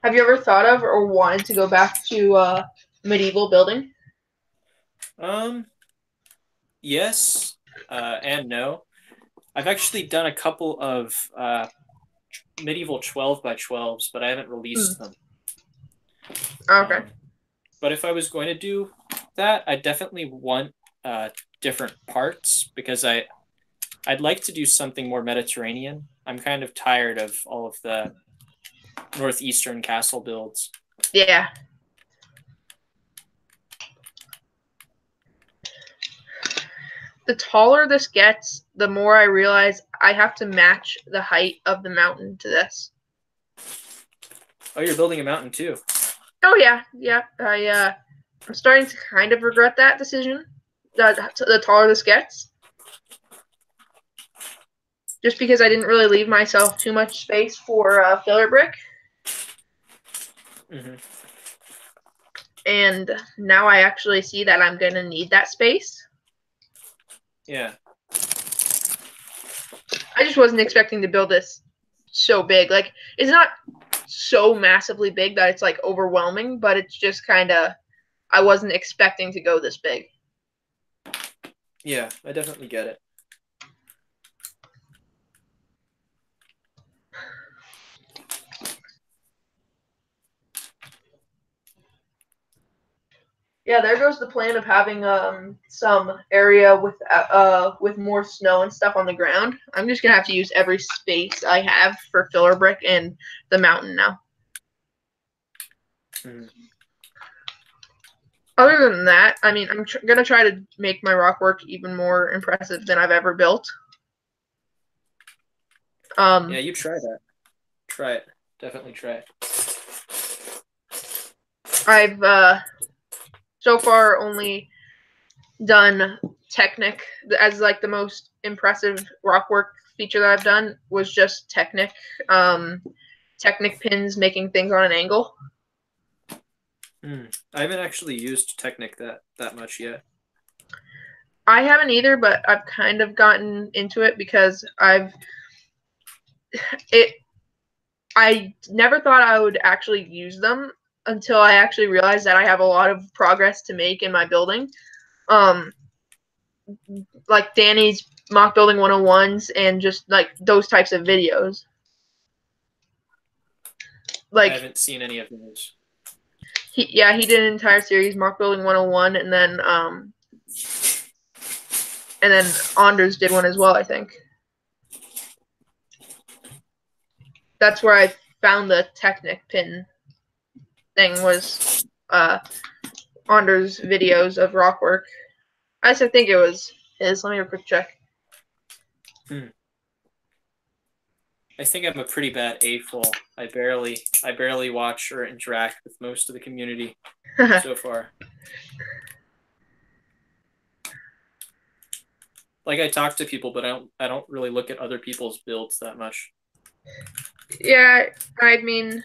S1: Have you ever thought of or wanted to go back to medieval building?
S2: Yes, and no. I've actually done a couple of medieval 12 by 12s, but I haven't released them.
S1: Okay.
S2: But if I was going to do that, I definitely want different parts because I'd like to do something more Mediterranean. I'm kind of tired of all of the northeastern castle builds.
S1: Yeah. The taller this gets, the more I realize I have to match the height of the mountain to this.
S2: Oh, you're building a mountain too.
S1: Oh yeah, yeah. I'm starting to kind of regret that decision. The taller this gets, just because I didn't really leave myself too much space for filler brick.
S2: Mm-hmm.
S1: And now I actually see that I'm gonna need that space.
S2: Yeah.
S1: I just wasn't expecting to build this so big. Like, it's not so massively big that it's like overwhelming, but it's just kind of, I wasn't expecting to go this big.
S2: Yeah, I definitely get it.
S1: Yeah, there goes the plan of having some area with more snow and stuff on the ground. I'm just gonna have to use every space I have for filler brick and the mountain now.
S2: Mm.
S1: Other than that, I mean, I'm gonna try to make my rock work even more impressive than I've ever built.
S2: Yeah, you try that. Try it. Definitely try it.
S1: I've so far only done Technic as like the most impressive rock work feature that I've done was just Technic pins making things on an angle.
S2: I haven't actually used Technic that much yet.
S1: I haven't either, but I've kind of gotten into it because I never thought I would actually use them until I actually realized that I have a lot of progress to make in my building. Like Danny's mock building 101s and just like those types of videos. Like
S2: I haven't seen any of those.
S1: He did an entire series, mock building 101, and then Anders did one as well, I think. That's where I found the Technic pin thing, was Anders' videos of rock work. I think it was his. Let me have a quick check.
S2: I think I'm a pretty bad A-full. I barely watch or interact with most of the community so far. Like, I talk to people, but I don't really look at other people's builds that much.
S1: Yeah, I mean,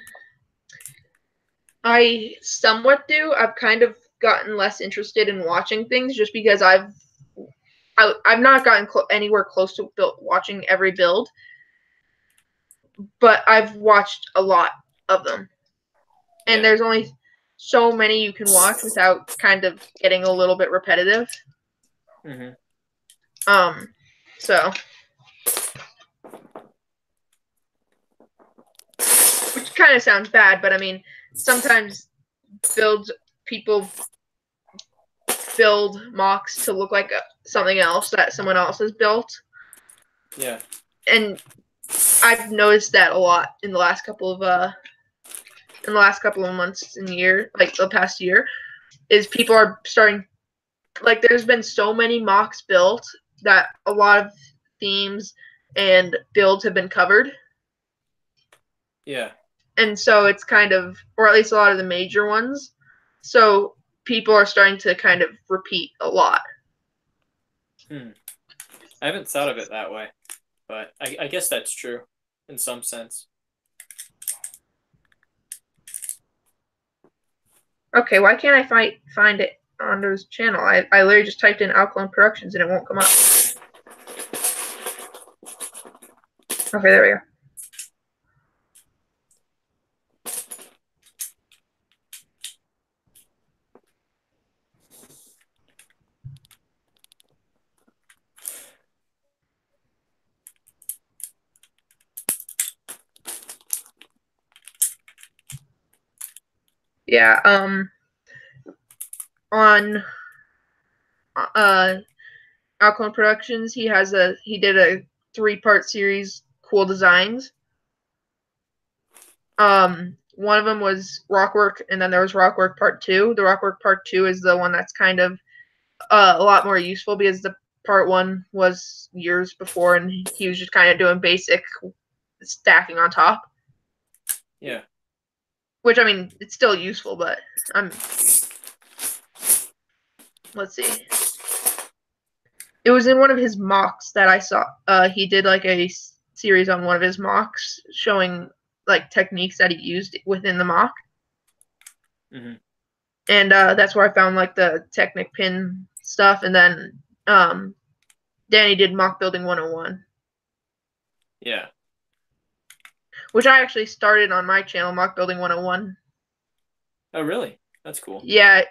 S1: I somewhat do. I've kind of gotten less interested in watching things just because I've not gotten anywhere close to watching every build, but I've watched a lot of them. And there's only so many you can watch without kind of getting a little bit repetitive. So, which kind of sounds bad, but I mean, sometimes people build mocks to look like something else that someone else has built.
S2: Yeah.
S1: And I've noticed that a lot in the last couple of months and year, like the past year, is people are starting, like, there's been so many mocks built that a lot of themes and builds have been covered.
S2: Yeah.
S1: And so it's kind of, or at least a lot of the major ones. So people are starting to kind of repeat a lot.
S2: I haven't thought of it that way, but I guess that's true in some sense.
S1: Okay, why can't I find it on his channel? I literally just typed in Alkaline Productions and it won't come up. Okay, there we go. Yeah, on Alkaline Productions, he did a 3-part series, Cool Designs. One of them was Rockwork, and then there was Rockwork Part 2. The Rockwork Part 2 is the one that's kind of a lot more useful because the Part 1 was years before, and he was just kind of doing basic stacking on top.
S2: Yeah.
S1: Which, I mean, it's still useful, but let's see. It was in one of his mocks that I saw. He did like a series on one of his mocks showing like techniques that he used within the mock. And that's where I found like the Technic pin stuff. And then Danny did mock building 101.
S2: Yeah.
S1: Which I actually started on my channel, mock building 101.
S2: Oh, really? That's cool.
S1: Yeah,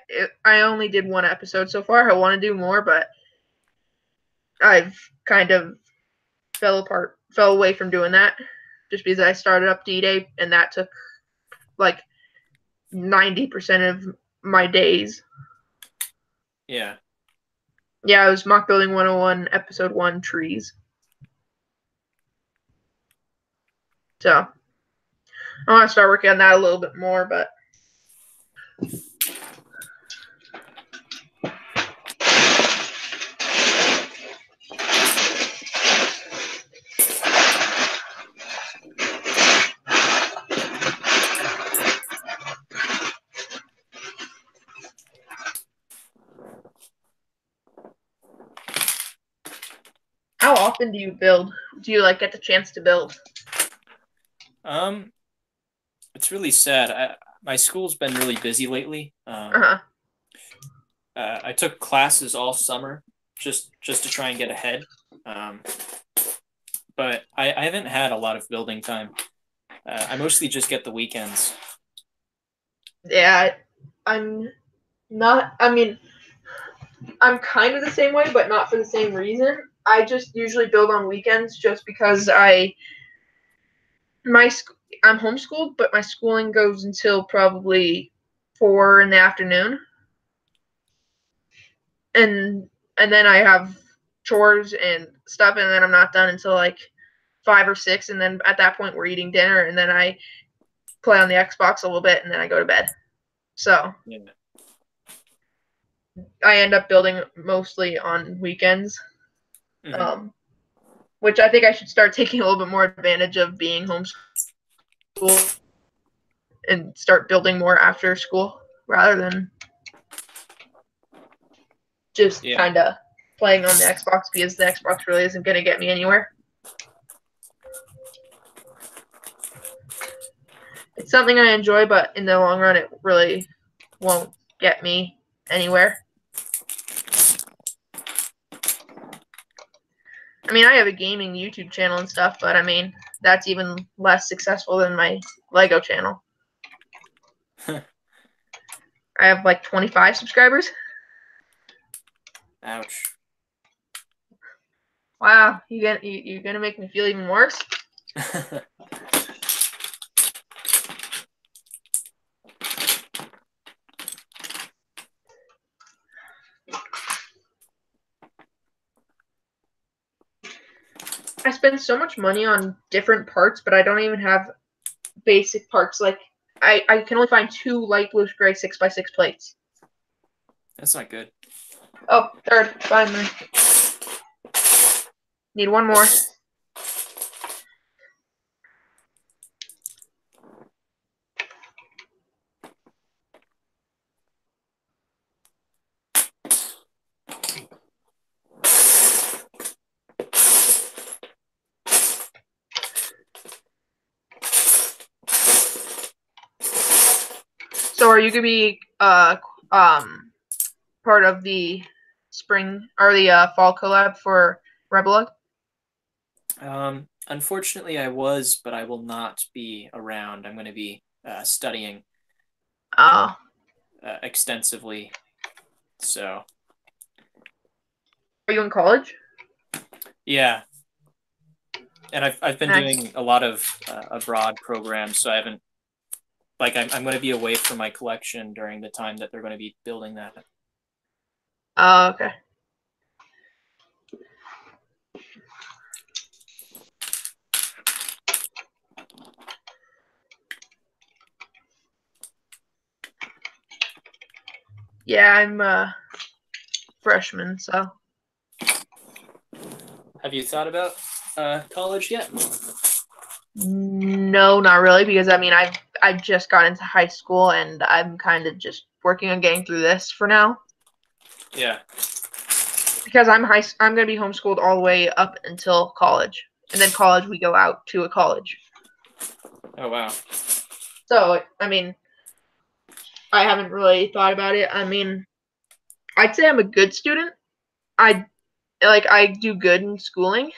S1: I only did 1 episode so far. I want to do more, but I've kind of fell away from doing that just because I started up D-Day and that took like 90% of my days.
S2: Yeah.
S1: Yeah, I was mock building 101, episode 1, trees. So I want to start working on that a little bit more, but how often do you build? Do you like get the chance to build?
S2: It's really sad. my school's been really busy lately.
S1: Uh-huh.
S2: I took classes all summer just to try and get ahead. But I haven't had a lot of building time. I mostly just get the weekends.
S1: Yeah, I'm not. I mean, I'm kind of the same way, but not for the same reason. I just usually build on weekends just because I'm homeschooled, but my schooling goes until probably 4 in the afternoon, and then I have chores and stuff, and then I'm not done until like 5 or 6, and then at that point we're eating dinner, and then I play on the Xbox a little bit, and then I go to bed. So
S2: Yeah.
S1: I end up building mostly on weekends,
S2: Mm-hmm.
S1: which I think I should start taking a little bit more advantage of being homeschooled and start building more after school rather than just kind of playing on the Xbox, because the Xbox really isn't going to get me anywhere. It's something I enjoy, but in the long run, it really won't get me anywhere. I mean, I have a gaming YouTube channel and stuff, but I mean, that's even less successful than my Lego channel. I have like 25 subscribers.
S2: Ouch.
S1: Wow, you're gonna make me feel even worse. I spend so much money on different parts, but I don't even have basic parts. Like I can only find 2 light blue gray 6x6 plates.
S2: That's not good.
S1: Oh, third, finally. Need one more. So are you gonna be part of the spring or the fall collab for Rebelug?
S2: Unfortunately, I was, but I will not be around. I'm going to be studying
S1: Oh.
S2: extensively. So.
S1: Are you in college?
S2: Yeah. And I've been doing a lot of abroad programs, so I haven't. Like I'm going to be away from my collection during the time that they're going to be building that.
S1: Oh, okay. Yeah, I'm a freshman, so.
S2: Have you thought about college yet?
S1: No, not really, because I mean I just got into high school and I'm kind of just working on getting through this for now.
S2: Yeah.
S1: Because I'm gonna be homeschooled all the way up until college, and then college we go out to a college.
S2: Oh wow.
S1: So I mean, I haven't really thought about it. I mean, I'd say I'm a good student. I do good in schooling,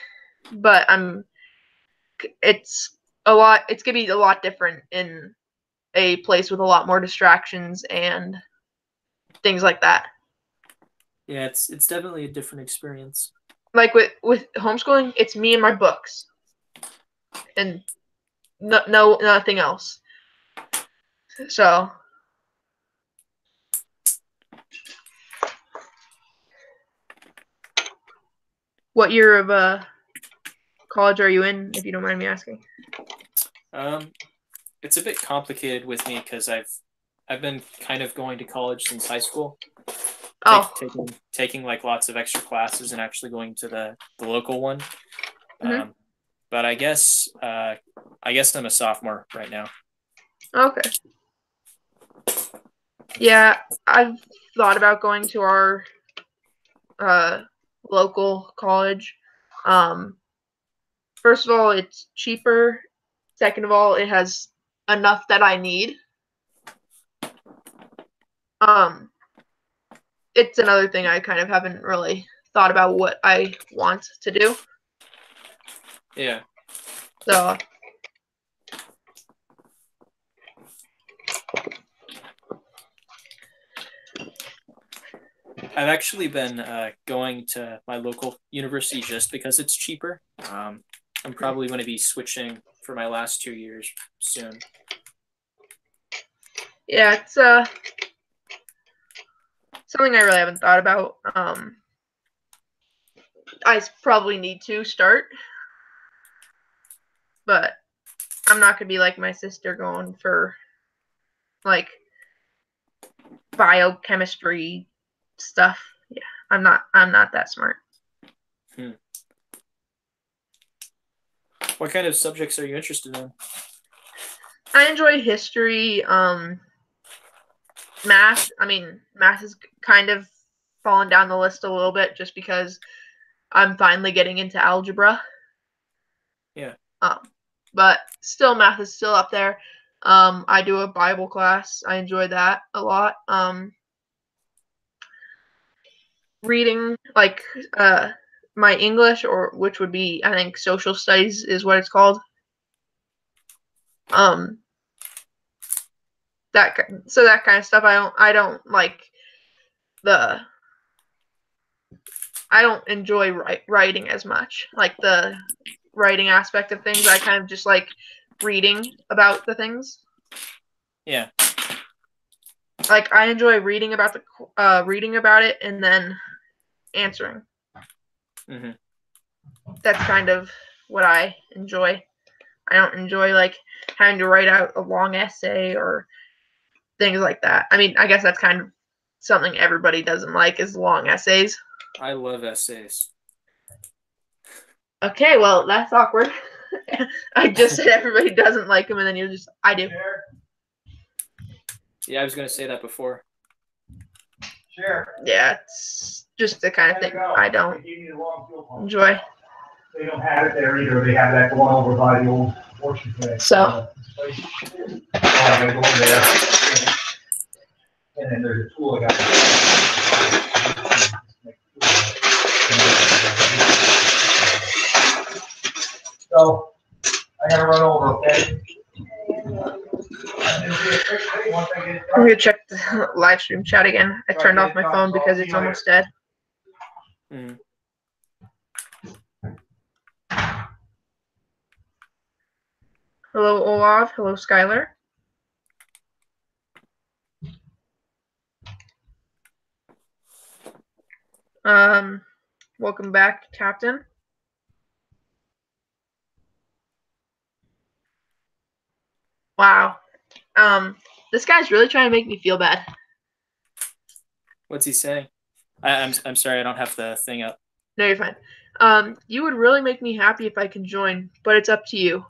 S1: but it's gonna be a lot different in a place with a lot more distractions and things like that.
S2: Yeah, it's definitely a different experience.
S1: Like with homeschooling, it's me and my books, and nothing else. So. What year of college are you in, if you don't mind me asking?
S2: It's a bit complicated with me because I've been kind of going to college since high school. Taking like lots of extra classes and actually going to the local one.
S1: Mm-hmm.
S2: But I guess I'm a sophomore right now.
S1: Okay. Yeah, I've thought about going to our local college. First of all, it's cheaper. Second of all, it has enough that I need. it's another thing I kind of haven't really thought about what I want to do.
S2: Yeah.
S1: So
S2: I've actually been going to my local university just because it's cheaper. I'm probably going to be switching for my last 2 years soon.
S1: yeah, it's something I really haven't thought about. I probably need to start, but I'm not gonna be like my sister going for like biochemistry stuff. Yeah, I'm not that smart.
S2: What kind of subjects are you interested in?
S1: I enjoy history, math. I mean, math is kind of fallen down the list a little bit just because I'm finally getting into algebra.
S2: Yeah.
S1: But still, math is still up there. I do a Bible class. I enjoy that a lot. Reading, like, my English, or which would be, I think, social studies is what it's called. That kind of stuff. I don't like the. I don't enjoy writing as much. Like the writing aspect of things, I kind of just like reading about the things.
S2: Yeah.
S1: Like I enjoy reading about it and then answering.
S2: Mm-hmm.
S1: That's kind of what I enjoy. I don't enjoy like having to write out a long essay or things like that. I mean, I guess that's kind of something everybody doesn't like is long essays.
S2: I love essays.
S1: Okay, well, that's awkward. I just said everybody doesn't like them, and then you're just, I do.
S2: Yeah, I was going to say that before.
S3: Sure.
S1: Yeah, it's just the kind of thing I don't enjoy.
S3: They don't have it there either. They have that one over by the old orchard place.
S1: So.
S3: I gotta go over there. And then there's a tool I got. So I gotta run over, okay?
S1: I'm gonna check the live stream chat again. I turned off my phone because it's almost dead.
S2: Mm-hmm.
S1: Hello, Olaf. Hello, Skylar. Welcome back, Captain. Wow. This guy's really trying to make me feel bad.
S2: What's he saying? I'm sorry, I don't have the thing up.
S1: No, you're fine. You would really make me happy if I can join, but it's up to you.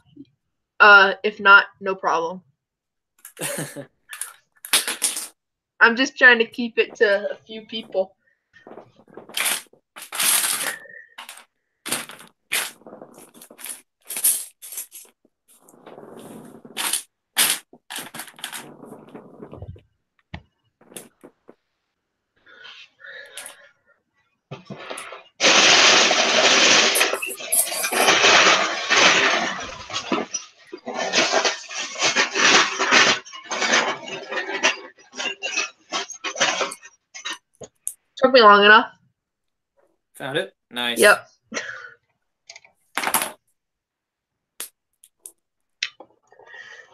S1: If not, no problem. I'm just trying to keep it to a few people. Took me long enough.
S2: Found it? Nice.
S1: Yep.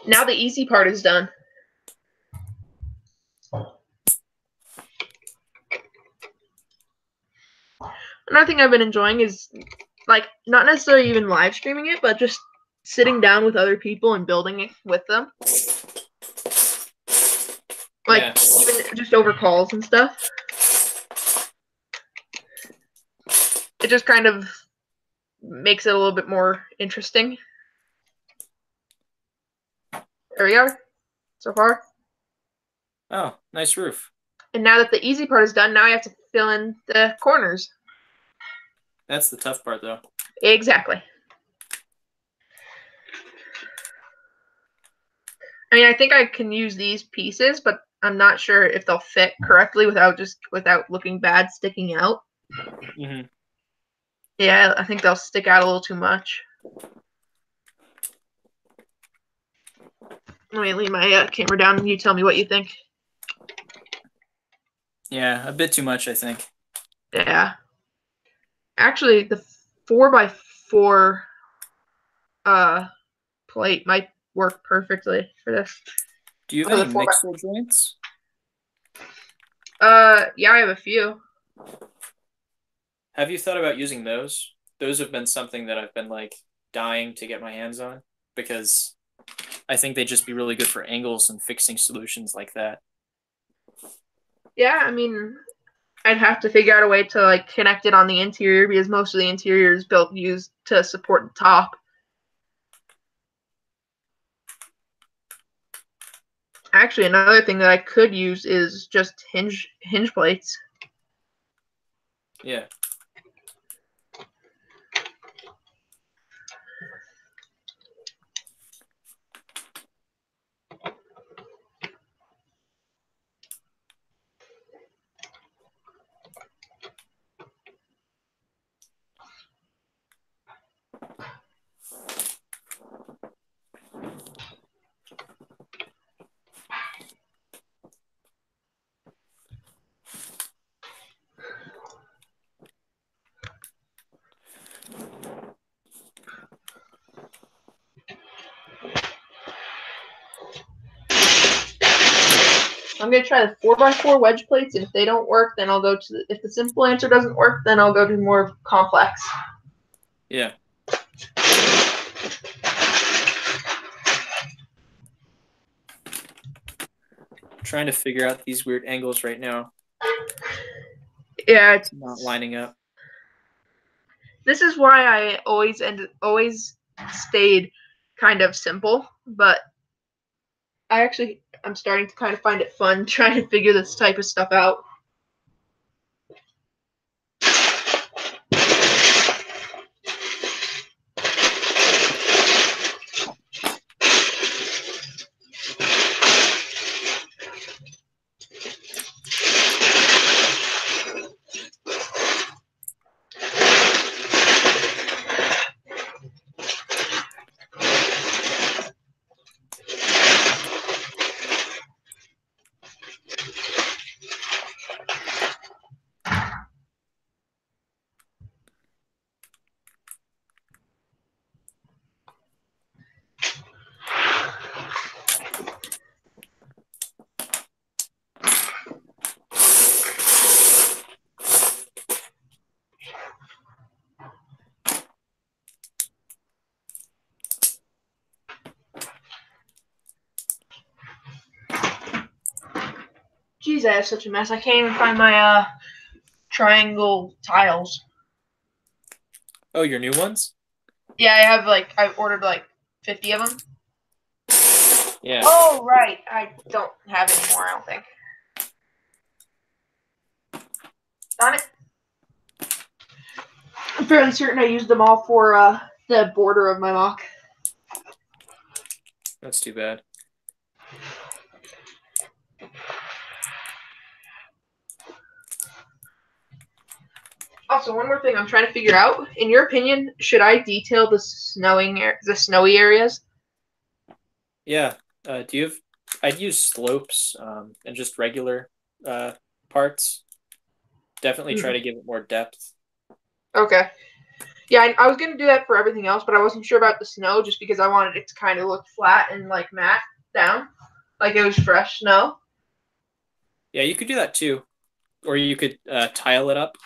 S1: Now the easy part is done. Another thing I've been enjoying is, like, not necessarily even live streaming it, but just sitting down with other people and building it with them. Like, even just over calls and stuff. It just kind of makes it a little bit more interesting. There we are, so far.
S2: Oh, nice roof.
S1: And now that the easy part is done, now I have to fill in the corners.
S2: That's the tough part, though.
S1: Exactly. I mean, I think I can use these pieces, but I'm not sure if they'll fit correctly without looking bad sticking out.
S2: Mm-hmm.
S1: Yeah, I think they'll stick out a little too much. Let me leave my camera down and you tell me what you think.
S2: Yeah, a bit too much, I think.
S1: Yeah. Actually, the 4x4 plate might work perfectly for this.
S2: Do you have
S1: For
S2: any
S1: the 4x4.
S2: mixel joints?
S1: Yeah, I have a few.
S2: Have you thought about using those? Those have been something that I've been like dying to get my hands on because I think they'd just be really good for angles and fixing solutions like that.
S1: Yeah, I mean, I'd have to figure out a way to like connect it on the interior because most of the interior is used to support the top. Actually, another thing that I could use is just hinge plates.
S2: Yeah.
S1: I'm gonna try the 4x4 wedge plates, and if they don't work, then I'll go to if the simple answer doesn't work, then I'll go to more complex.
S2: Yeah. Trying to figure out these weird angles right now.
S1: Yeah,
S2: it's not lining up.
S1: This is why I always stayed kind of simple, but I'm starting to kind of find it fun trying to figure this type of stuff out. Jeez, I have such a mess. I can't even find my triangle tiles.
S2: Oh, your new ones?
S1: Yeah, I've ordered like 50 of them.
S2: Yeah.
S1: Oh, right. I don't have any more, I don't think. Darn it. I'm fairly certain I used them all for the border of my mock.
S2: That's too bad.
S1: Also, one more thing I'm trying to figure out. In your opinion, should I detail the snowy areas?
S2: Yeah. Do you have? I'd use slopes and just regular parts. Definitely try to give it more depth.
S1: Okay. Yeah, I was gonna do that for everything else, but I wasn't sure about the snow just because I wanted it to kind of look flat and like matte down, like it was fresh snow.
S2: Yeah, you could do that too, or you could tile it up.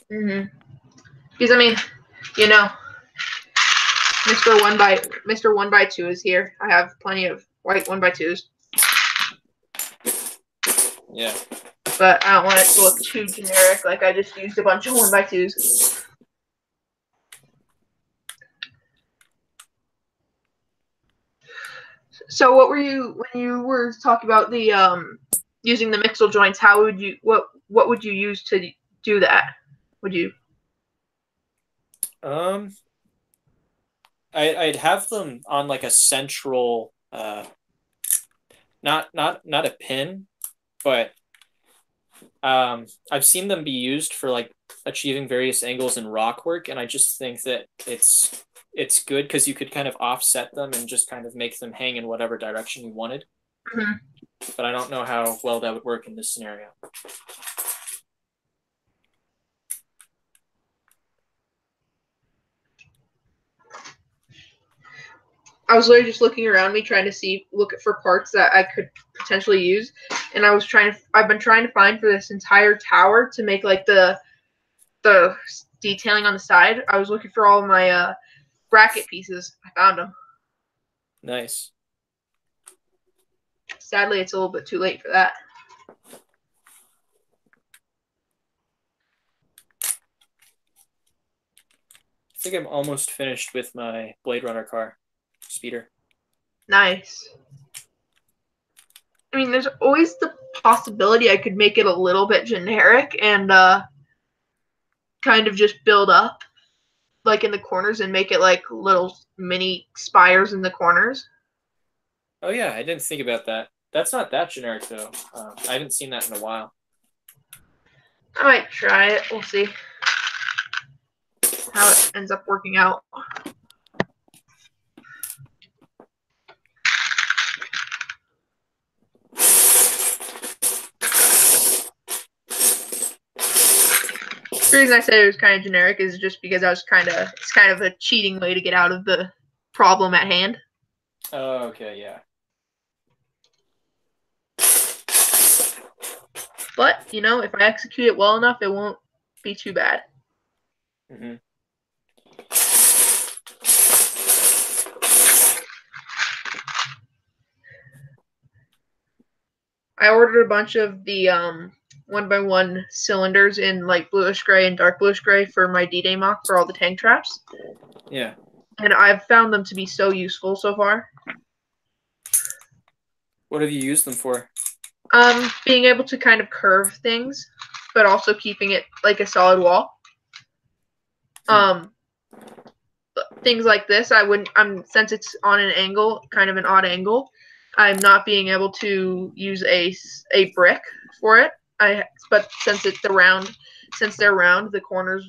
S1: Because I mean, you know, Mr. 1x2 is here. I have plenty of white 1x2s.
S2: Yeah.
S1: But I don't want it to look too generic, like I just used a bunch of 1x2s. So what were you when you were talking about the using the mixel joints? How would you what would you use to do that? Would you?
S2: I'd have them on like a central not a pin, but I've seen them be used for like achieving various angles in rock work, and I just think that it's good because you could kind of offset them and just kind of make them hang in whatever direction you wanted.
S1: Mm-hmm.
S2: But I don't know how well that would work in this scenario.
S1: I was literally just looking around me trying to look for parts that I could potentially use, and I've been trying to find for this entire tower to make like the detailing on the side. I was looking for all of my bracket pieces. I found them.
S2: Nice.
S1: Sadly, it's a little bit too late for that.
S2: I think I'm almost finished with my Blade Runner car speeder.
S1: Nice. I mean, there's always the possibility I could make it a little bit generic and kind of just build up like in the corners and make it like little mini spires in the corners.
S2: Oh yeah, I didn't think about that. That's not that generic though. I haven't seen that in a while.
S1: I might try it. We'll see how it ends up working out. The reason I said it was kind of generic is just because it's kind of a cheating way to get out of the problem at hand.
S2: Oh, okay, yeah.
S1: But, you know, if I execute it well enough, it won't be too bad.
S2: Mm-hmm.
S1: I ordered a bunch of the 1x1 cylinders in like bluish gray and dark bluish gray for my D-Day mock for all the tank traps.
S2: Yeah.
S1: And I've found them to be so useful so far.
S2: What have you used them for?
S1: Being able to kind of curve things, but also keeping it like a solid wall. Things like this, since it's on an angle, kind of an odd angle, I'm not being able to use a brick for it. But since they're round, the corners,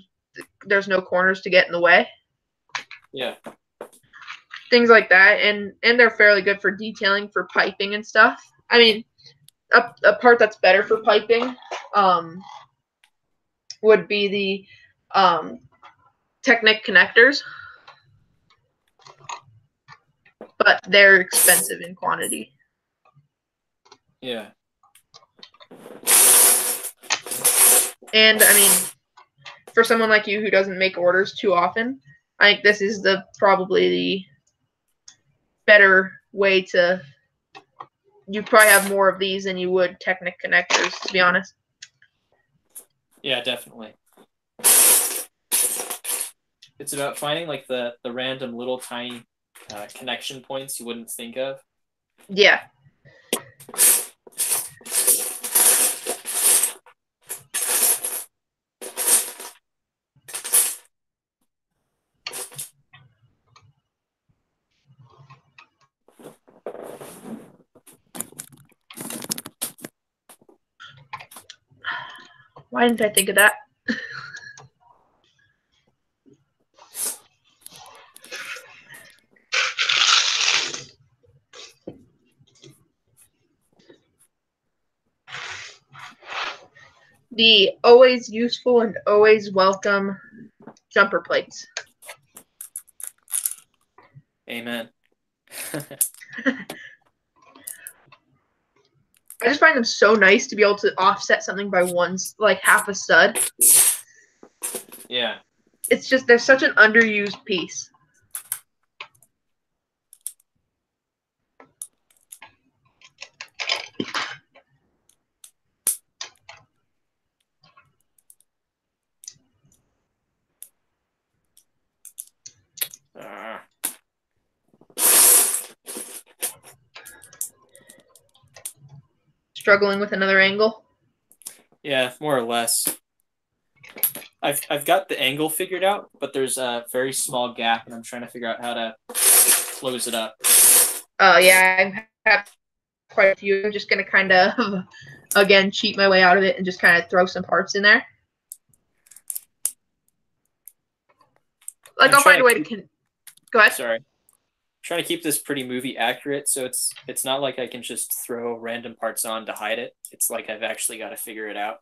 S1: there's no corners to get in the way.
S2: Yeah.
S1: Things like that, and they're fairly good for detailing for piping and stuff. I mean, a part that's better for piping would be the Technic connectors, but they're expensive in quantity.
S2: Yeah.
S1: And I mean, for someone like you who doesn't make orders too often, I think this is probably the better way to. You probably have more of these than you would Technic connectors, to be honest.
S2: Yeah, definitely. It's about finding like the random little tiny connection points you wouldn't think of.
S1: Yeah. Why didn't I think of that? The always useful and always welcome jumper plates.
S2: Amen.
S1: I just find them so nice to be able to offset something by like half a stud.
S2: Yeah.
S1: It's just, they're such an underused piece. Struggling with another angle?
S2: Yeah, more or less. I've got the angle figured out, but there's a very small gap, and I'm trying to figure out how to close it up.
S1: Oh yeah, I'm having quite a few. I'm just going to kind of, again, cheat my way out of it and just kind of throw some parts in there. Like, I'll find a way to... Go ahead.
S2: Sorry. I'm trying to keep this pretty movie accurate, so it's not like I can just throw random parts on to hide it. It's like I've actually got to figure it out.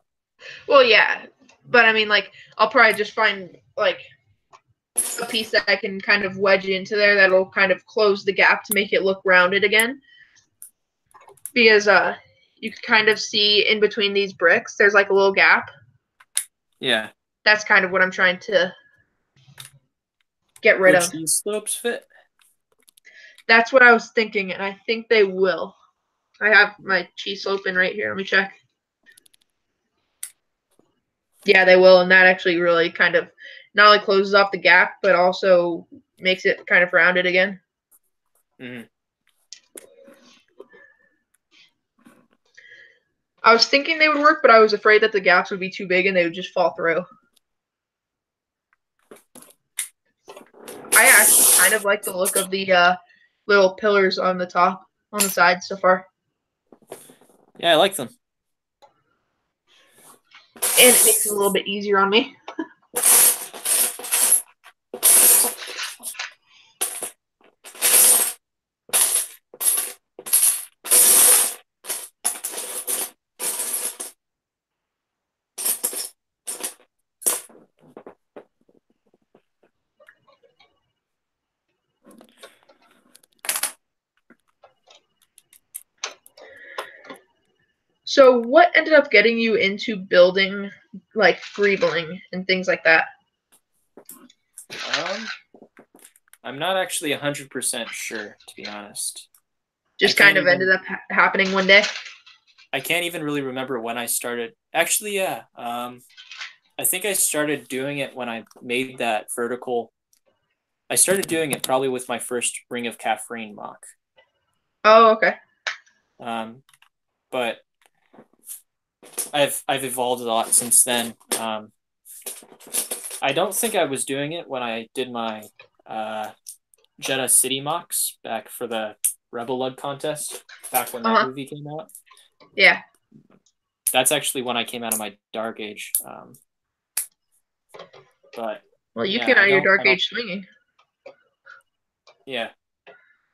S1: Well, yeah. But, I mean, like, I'll probably just find, like, a piece that I can kind of wedge into there that'll kind of close the gap to make it look rounded again. Because you can kind of see in between these bricks, there's like a little gap.
S2: Yeah.
S1: That's kind of what I'm trying to get rid of.
S2: Would these slopes fit?
S1: That's what I was thinking, and I think they will. I have my cheese slope in right here. Let me check. Yeah, they will, and that actually really kind of not only closes off the gap, but also makes it kind of rounded again.
S2: Mm-hmm.
S1: I was thinking they would work, but I was afraid that the gaps would be too big and they would just fall through. I actually kind of like the look of the little pillars on the top, on the sides so far.
S2: Yeah, I like them.
S1: And it makes it a little bit easier on me. So what ended up getting you into building, like, greebling and things like that?
S2: I'm not actually 100% sure, to be honest.
S1: Just kind of ended up happening one day?
S2: I can't even really remember when I started. Actually, yeah. I think I started doing it when I made that vertical. I started doing it probably with my first Ring of Caffeine mock.
S1: Oh, okay.
S2: But I've evolved a lot since then. I don't think I was doing it when I did my Jeddah City mocks back for the Rebel Lug contest, back when that movie came out.
S1: Yeah.
S2: That's actually when I came out of my Dark Age. But
S1: well, you came out of your Dark Age swinging.
S2: Yeah,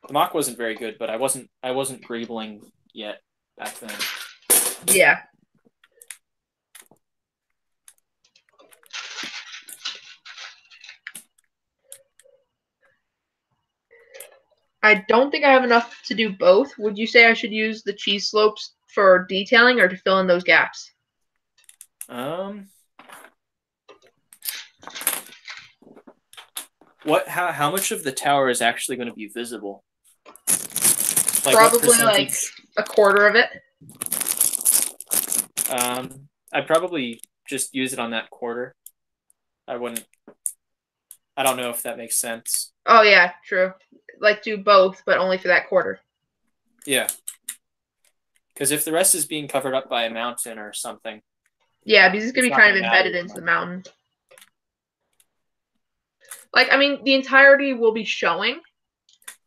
S2: the mock wasn't very good, but I wasn't greebling yet back then.
S1: Yeah. I don't think I have enough to do both. Would you say I should use the cheese slopes for detailing or to fill in those gaps?
S2: How much of the tower is actually going to be visible?
S1: Like, probably like a quarter of it.
S2: I'd probably just use it on that quarter. I don't know if that makes sense.
S1: Oh yeah, true. Like do both, but only for that quarter.
S2: Yeah. Because if the rest is being covered up by a mountain or something.
S1: Yeah, because it's going to be kind of embedded into the mountain. Like, I mean, the entirety will be showing,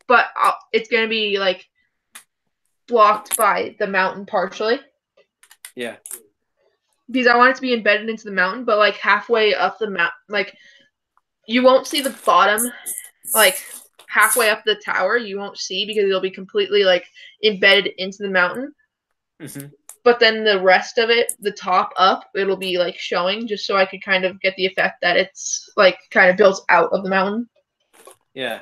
S1: but it's going to be, like, blocked by the mountain partially.
S2: Yeah.
S1: Because I want it to be embedded into the mountain, but, like, halfway up the mountain, like, you won't see the bottom, like, halfway up the tower, you won't see because it'll be completely, like, embedded into the mountain.
S2: Mm-hmm.
S1: But then the rest of it, the top up, it'll be, like, showing just so I could kind of get the effect that it's, like, kind of built out of the mountain.
S2: Yeah.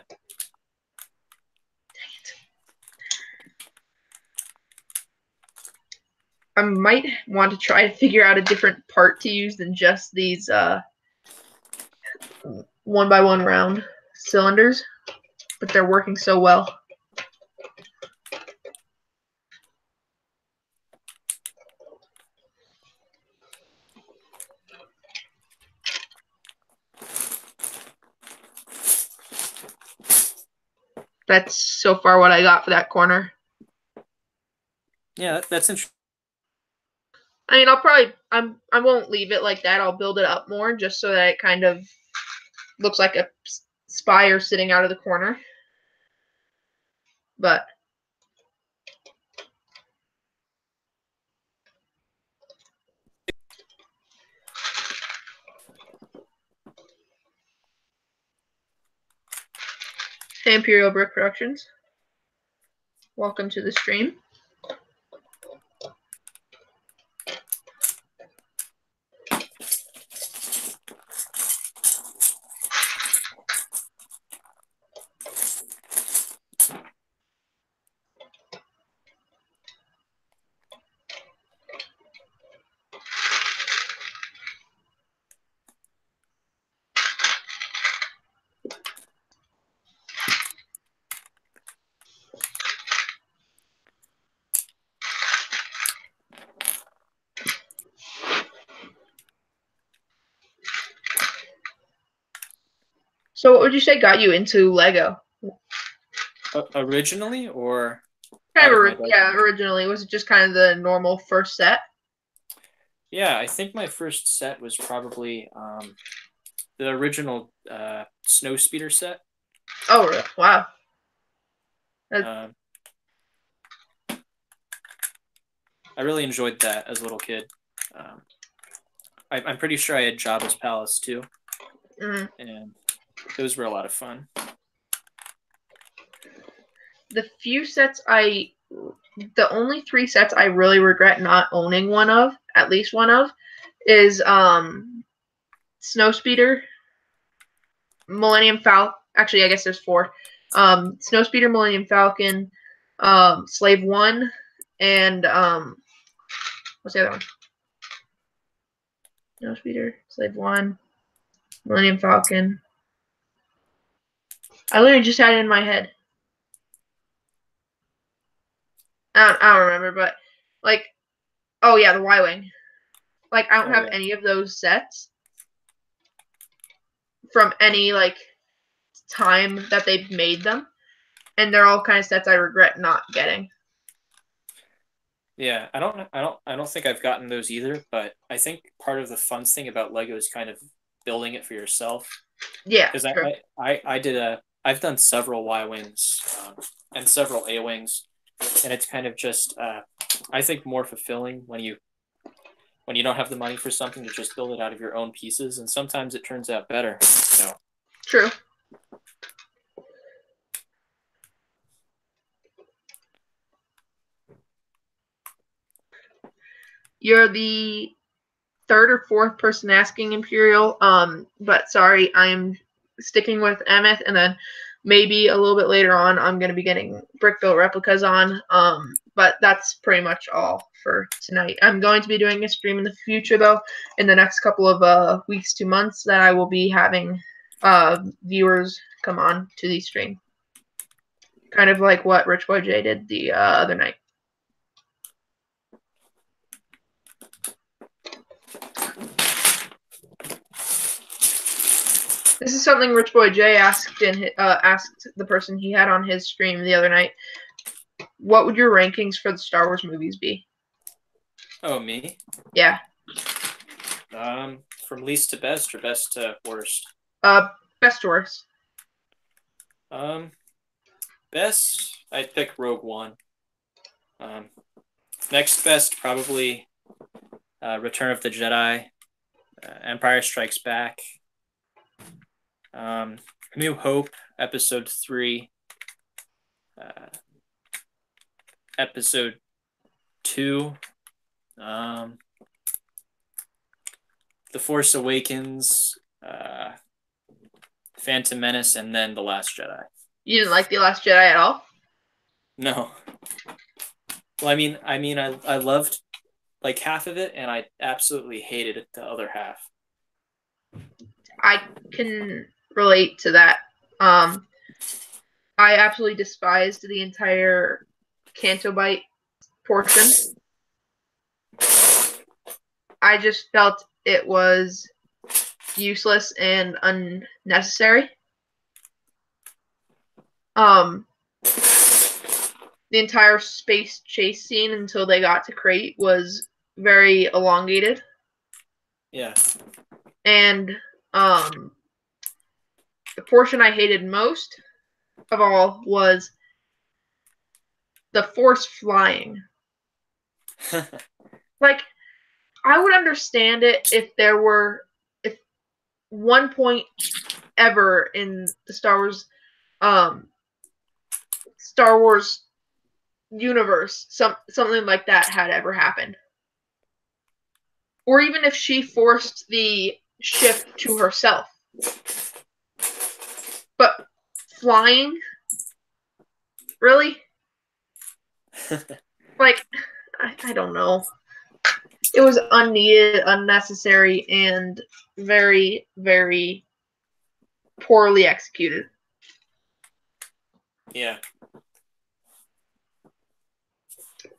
S1: I might want to try to figure out a different part to use than just these 1x1 round cylinders, but they're working so well. That's so far what I got for that corner.
S2: Yeah, that's interesting.
S1: I mean, I won't leave it like that. I'll build it up more just so that it kind of looks like a spire sitting out of the corner. But Hey, Imperial Brick Productions. Welcome to the stream. So what would you say got you into Lego?
S2: Originally, or
S1: Kind of,
S2: yeah.
S1: originally. Was it just kind of the normal first set?
S2: Yeah, I think my first set was probably the original Snow Speeder set.
S1: Oh, wow.
S2: I really enjoyed that as a little kid. I'm pretty sure I had Jabba's Palace too, and those were a lot of fun.
S1: The only 3 sets I really regret not owning at least one of, is Snowspeeder, Millennium Falcon. Actually, I guess there's 4. Snowspeeder, Millennium Falcon, Slave 1, and what's the other one? Snowspeeder, Slave 1, Millennium Falcon. I literally just had it in my head. I don't remember, but like, oh yeah, the Y-Wing. Like, I don't have any of those sets from any like time that they've made them, and they're all kind of sets I regret not getting.
S2: Yeah, I don't think I've gotten those either, but I think part of the fun thing about Lego is kind of building it for yourself.
S1: Yeah,
S2: because I've done several Y-Wings and several A-Wings, and it's kind of just I think more fulfilling when you don't have the money for something to just build it out of your own pieces, and sometimes it turns out better. So.
S1: True. You're the 3rd or 4th person asking, Imperial. But sorry, I'm sticking with Emeth, and then maybe a little bit later on, I'm going to be getting brick-built replicas on. But that's pretty much all for tonight. I'm going to be doing a stream in the future, though, in the next couple of weeks to months, that I will be having viewers come on to the stream. Kind of like what Rich Boy J did the other night. This is something Rich Boy J asked asked the person he had on his stream the other night. What would your rankings for the Star Wars movies be?
S2: Oh, me?
S1: Yeah.
S2: From least to best or best to worst?
S1: Best to worst.
S2: Best, I'd pick Rogue One. Next best, probably Return of the Jedi, Empire Strikes Back, New Hope, Episode 3, Episode 2, The Force Awakens, Phantom Menace, and then The Last Jedi.
S1: You didn't like The Last Jedi at all?
S2: No. Well, I loved like half of it, and I absolutely hated the other half.
S1: I can relate to that. I absolutely despised the entire Canto Bight portion. I just felt it was useless and unnecessary. The entire space chase scene until they got to Crate was very elongated.
S2: Yeah.
S1: And the portion I hated most of all was the Force flying. Like, I would understand it if one point ever in the Star Wars Star Wars universe something like that had ever happened. Or even if she forced the ship to herself. But flying? Really? Like, I don't know. It was unneeded, unnecessary, and very, very poorly executed.
S2: Yeah.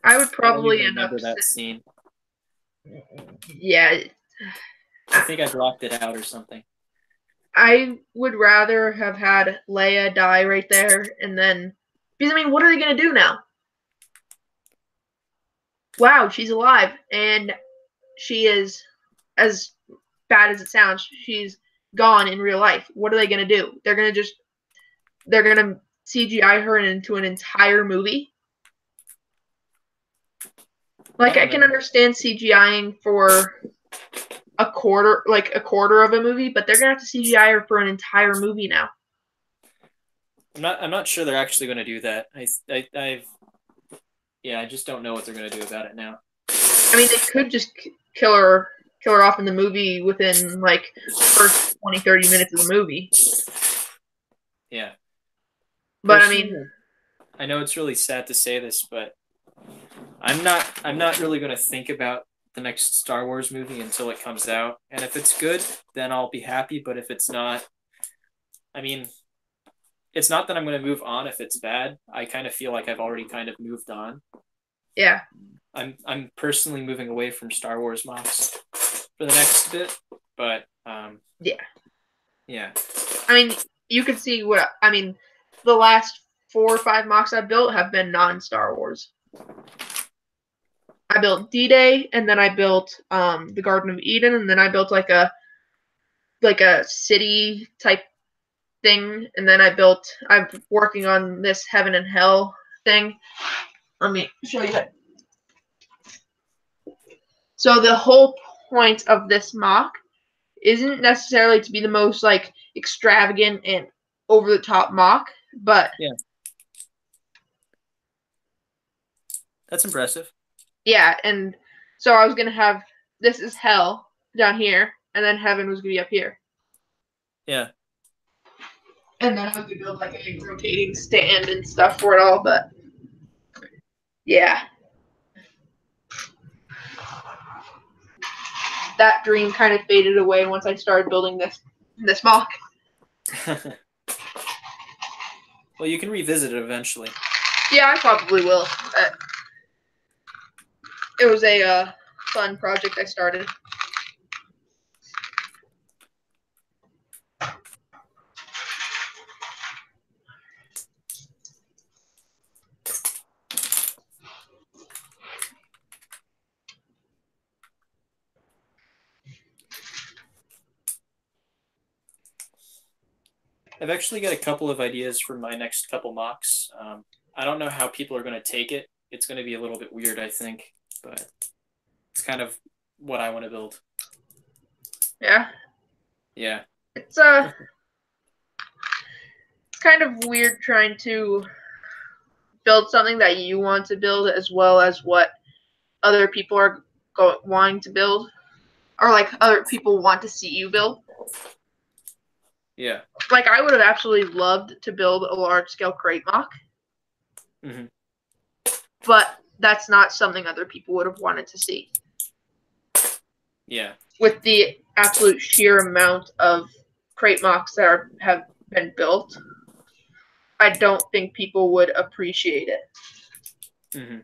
S1: I would probably
S2: I
S1: end up.
S2: remember that scene.
S1: Yeah.
S2: I think I blocked it out or something.
S1: I would rather have had Leia die right there and then. Because, I mean, what are they going to do now? Wow, she's alive. And she is, as bad as it sounds, she's gone in real life. What are they going to do? They're going to CGI her into an entire movie? Like, I can understand CGIing for a quarter of a movie, but they're gonna have to CGI her for an entire movie now.
S2: I'm not sure they're actually going to do that. I just don't know what they're going to do about it now.
S1: I mean, they could just kill her off in the movie within like first 20, 30 minutes of the movie.
S2: Yeah.
S1: But I mean,
S2: I know it's really sad to say this, but I'm not really going to think about the next Star Wars movie until it comes out. And if it's good, then I'll be happy. But if it's not, I mean, it's not that I'm going to move on if it's bad. I kind of feel like I've already kind of moved on.
S1: Yeah.
S2: I'm personally moving away from Star Wars mocks for the next bit, but
S1: yeah.
S2: Yeah.
S1: I mean, you can see the last 4 or 5 mocks I've built have been non-Star Wars. I built D-Day, and then I built the Garden of Eden, and then I built like a city type thing, and then I'm working on this Heaven and Hell thing. Let me show you that. So the whole point of this mock isn't necessarily to be the most like extravagant and over the top mock, but
S2: yeah, that's impressive.
S1: Yeah, and so I was gonna have this is hell down here, and then heaven was gonna be up here.
S2: Yeah.
S1: And then I was gonna build like a rotating stand and stuff for it all, but yeah. That dream kind of faded away once I started building this mock.
S2: Well, you can revisit it eventually.
S1: Yeah, I probably will. It was a fun project I started.
S2: I've actually got a couple of ideas for my next couple mocks. I don't know how people are going to take it. It's going to be a little bit weird, I think, but it's kind of what I want to build.
S1: Yeah.
S2: Yeah.
S1: It's kind of weird trying to build something that you want to build as well as what other people are wanting to build, or like other people want to see you build.
S2: Yeah.
S1: Like, I would have absolutely loved to build a large-scale crate mock.
S2: Mm-hmm.
S1: But that's not something other people would have wanted to see.
S2: Yeah.
S1: With the absolute sheer amount of crate mocks that have been built, I don't think people would appreciate it.
S2: Mm-hmm.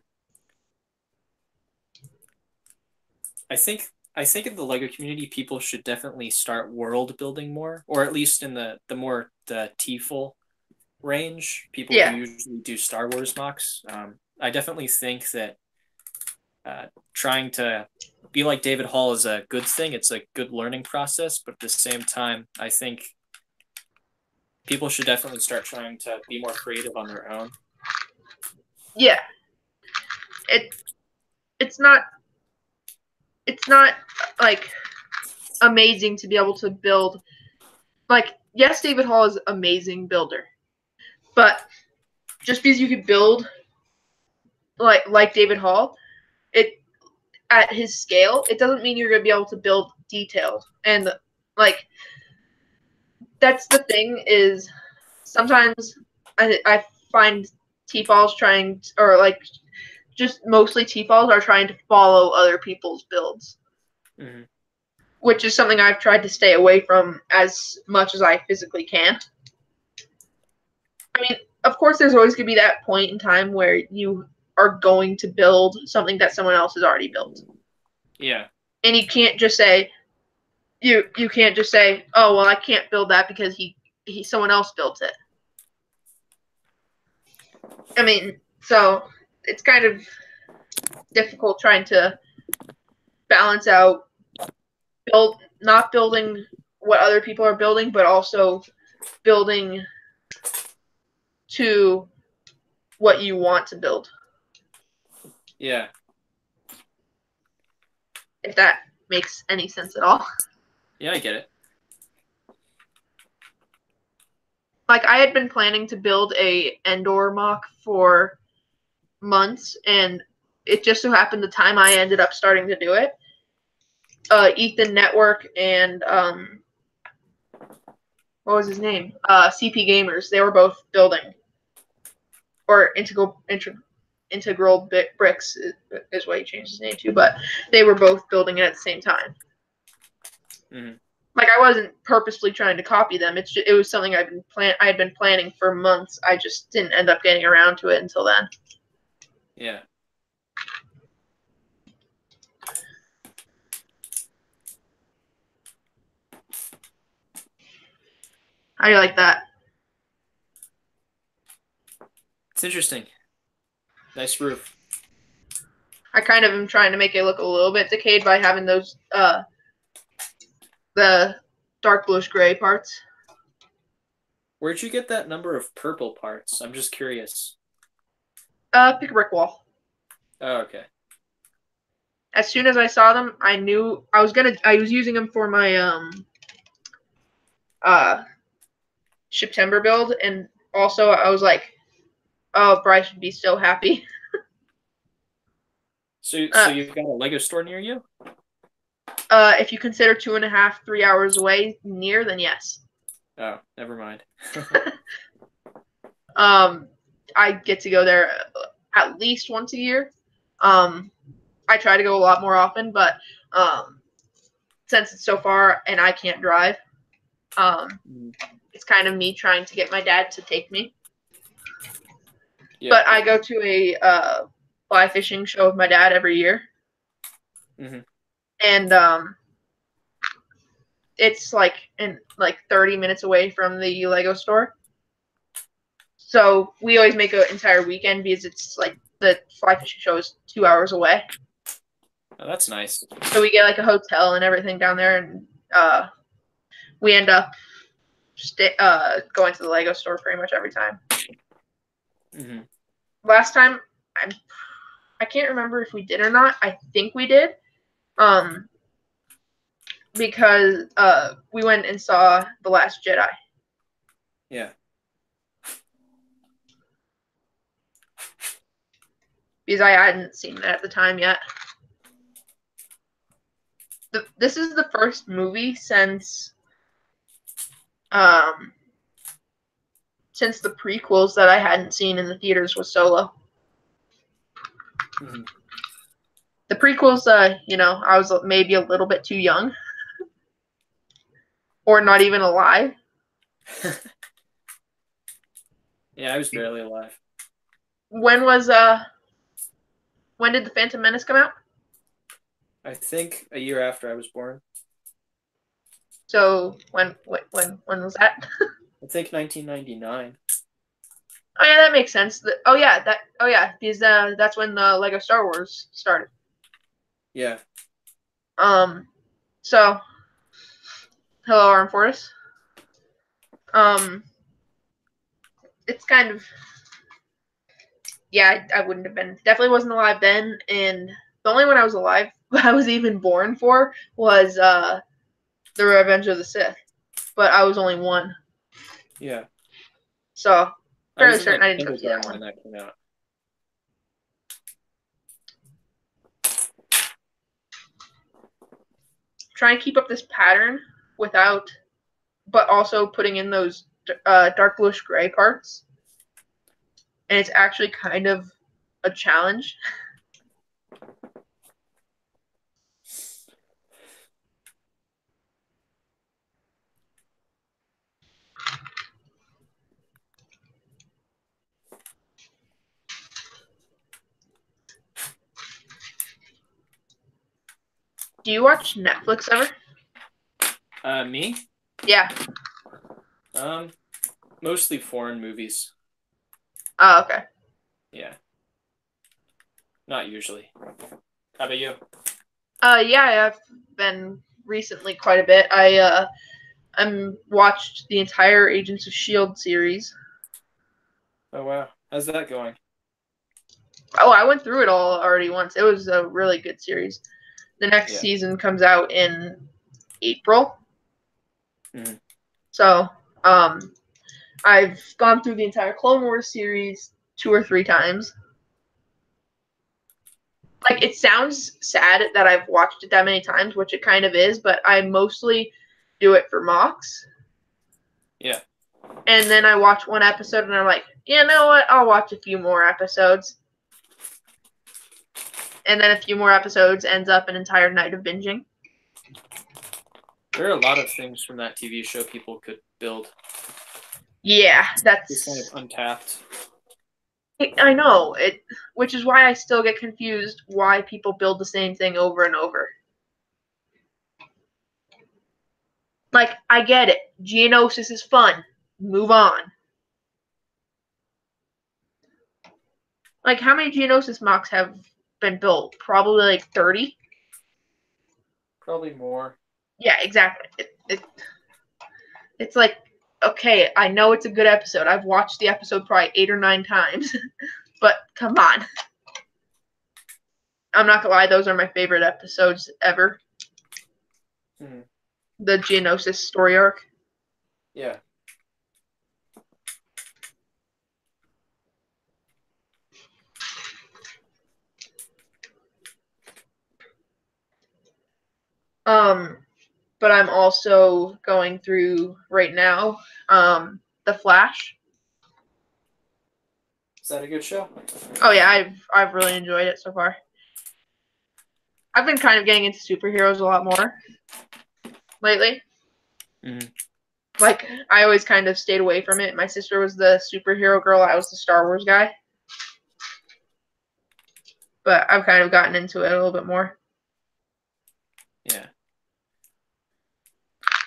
S2: I think in the LEGO community, people should definitely start world building more, or at least in the TFL range. People who usually do Star Wars mocks. I definitely think that trying to be like David Hall is a good thing. It's a good learning process, but at the same time, I think people should definitely start trying to be more creative on their own.
S1: Yeah. It's not like amazing to be able to build. Like, yes, David Hall is an amazing builder, but just because you could build like David Hall, it at his scale, it doesn't mean you're going to be able to build detailed. And like that's the thing is sometimes I find T-falls trying to, or like just mostly T-falls are trying to follow other people's builds, which is something I've tried to stay away from as much as I physically can. I mean, of course, there's always going to be that point in time where you are going to build something that someone else has already built.
S2: Yeah.
S1: And you can't just say, you can't just say, oh, well, I can't build that because someone else built it. I mean, so it's kind of difficult trying to balance out not building what other people are building, but also building to what you want to build.
S2: Yeah.
S1: If that makes any sense at all.
S2: Yeah, I get it.
S1: Like, I had been planning to build a Endor mock for months, and it just so happened the time I ended up starting to do it, Ethan Network and what was his name? CP Gamers. They were both building, or Integral Bricks is what he changed his name to, but they were both building it at the same time.
S2: Mm-hmm.
S1: Like, I wasn't purposely trying to copy them. It was something I had been planning for months. I just didn't end up getting around to it until then.
S2: Yeah.
S1: How do you like that?
S2: It's interesting. Nice roof.
S1: I kind of am trying to make it look a little bit decayed by having those the dark bluish gray parts.
S2: Where'd you get that number of purple parts? I'm just curious.
S1: Pick a brick wall.
S2: Oh, okay.
S1: As soon as I saw them, I knew I was using them for my September build, and also I was like, oh, Bryce would be so happy.
S2: So you've got a Lego store near you?
S1: If you consider 2.5, 3 hours away near, then yes.
S2: Oh, never mind.
S1: I get to go there at least once a year. I try to go a lot more often, but since it's so far and I can't drive, it's kind of me trying to get my dad to take me. Yeah. But I go to a fly fishing show with my dad every year.
S2: Mm-hmm.
S1: And it's like 30 minutes away from the Lego store. So we always make an entire weekend because it's like the fly fishing show is 2 hours away.
S2: Oh, that's nice.
S1: So we get like a hotel and everything down there, and we end up going to the Lego store pretty much every time.
S2: Mm-hmm.
S1: Last time, I can't remember if we did or not. I think we did, because we went and saw The Last Jedi.
S2: Yeah.
S1: Because I hadn't seen it at the time yet. This is the first movie since the prequels that I hadn't seen in the theaters with Solo.
S2: Mm-hmm.
S1: The prequels, I was maybe a little bit too young. Or not even alive.
S2: Yeah, I was barely alive.
S1: When did The Phantom Menace come out?
S2: I think a year after I was born.
S1: So when was that?
S2: I think 1999.
S1: Oh yeah, that makes sense. Because that's when the Lego Star Wars started.
S2: Yeah.
S1: So hello, Armed Force. It's kind of, yeah, I wouldn't have been, definitely wasn't alive then, and the only one I was alive, I was even born for, was The Revenge of the Sith, but I was only 1.
S2: Yeah.
S1: So
S2: I
S1: fairly
S2: was in
S1: certain
S2: like
S1: I didn't go see that
S2: kindergarten
S1: one.
S2: when that came out.
S1: Try and keep up this pattern without, but also putting in those dark bluish gray parts. And it's actually kind of a challenge. Do you watch Netflix ever?
S2: Me?
S1: Yeah.
S2: Mostly foreign movies.
S1: Oh, okay.
S2: Yeah. Not usually. How about you?
S1: Yeah, I've been recently quite a bit. I'm watched the entire Agents of Shield series.
S2: Oh wow. How's that going?
S1: Oh, I went through it all already once. It was a really good series. The next season comes out in April.
S2: Mhm.
S1: So, I've gone through the entire Clone Wars series 2 or 3 times. Like, it sounds sad that I've watched it that many times, which it kind of is, but I mostly do it for mocks.
S2: Yeah.
S1: And then I watch one episode and I'm like, you know what? I'll watch a few more episodes. And then a few more episodes ends up an entire night of binging.
S2: There are a lot of things from that TV show people could build.
S1: Yeah,
S2: It's kind of
S1: that's...
S2: untapped.
S1: I know, which is why I still get confused why people build the same thing over and over. Like, I get it. Geonosis is fun. Move on. Like, how many Geonosis mocks have been built? Probably like 30?
S2: Probably more.
S1: Yeah, exactly. It's like, okay, I know it's a good episode. I've watched the episode probably 8 or 9 times. But come on. I'm not gonna lie, those are my favorite episodes ever.
S2: Hmm.
S1: The Geonosis story arc.
S2: Yeah.
S1: But I'm also going through right now, The Flash.
S2: Is that a good show?
S1: Oh yeah, I've really enjoyed it so far. I've been kind of getting into superheroes a lot more lately.
S2: Mm-hmm.
S1: Like, I always kind of stayed away from it. My sister was the superhero girl. I was the Star Wars guy. But I've kind of gotten into it a little bit more.
S2: Yeah.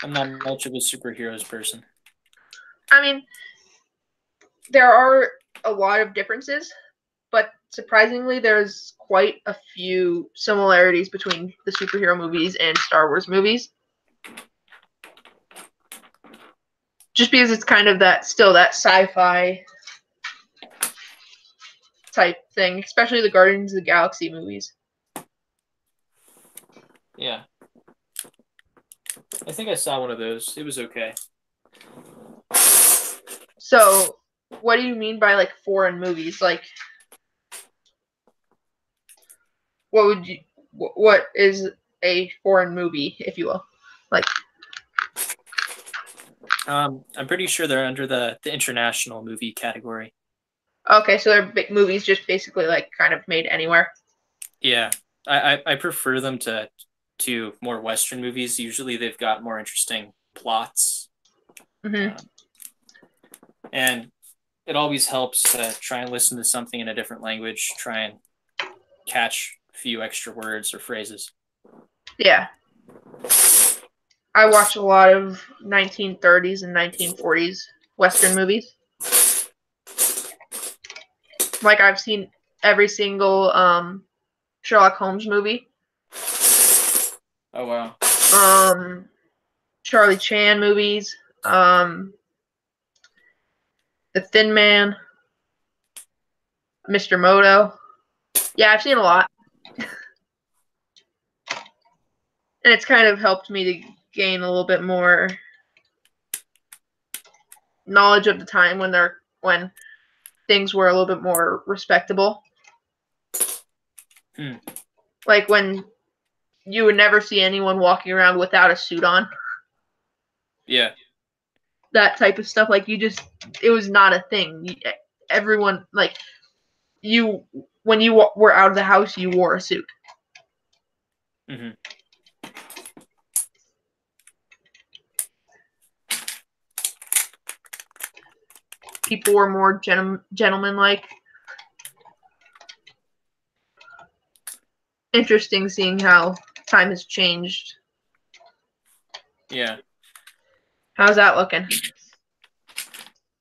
S2: I'm not much of a superheroes person.
S1: I mean, there are a lot of differences, but surprisingly, there's quite a few similarities between the superhero movies and Star Wars movies. Just because it's kind of that sci-fi type thing, especially the Guardians of the Galaxy movies.
S2: Yeah. I think I saw one of those. It was okay.
S1: So, what do you mean by like foreign movies? Like, what is a foreign movie, if you will? Like,
S2: I'm pretty sure they're under the international movie category.
S1: okay, so they're big movies just basically like kind of made anywhere.
S2: Yeah. I prefer them to more Western movies. Usually they've got more interesting plots.
S1: Mm-hmm.
S2: And it always helps to try and listen to something in a different language, try and catch a few extra words or phrases.
S1: Yeah. I watch a lot of 1930s and 1940s Western movies. Like, I've seen every single Sherlock Holmes movie.
S2: Oh, wow.
S1: Charlie Chan movies. The Thin Man. Mr. Moto. Yeah, I've seen a lot. And it's kind of helped me to gain a little bit more knowledge of the time when things were a little bit more respectable. Like when you would never see anyone walking around without a suit on.
S2: Yeah.
S1: That type of stuff. Like it was not a thing. Everyone, like, when you were out of the house, you wore a suit.
S2: Mm-hmm.
S1: People were more gentlemanlike. Interesting seeing how time has changed.
S2: Yeah.
S1: How's that looking?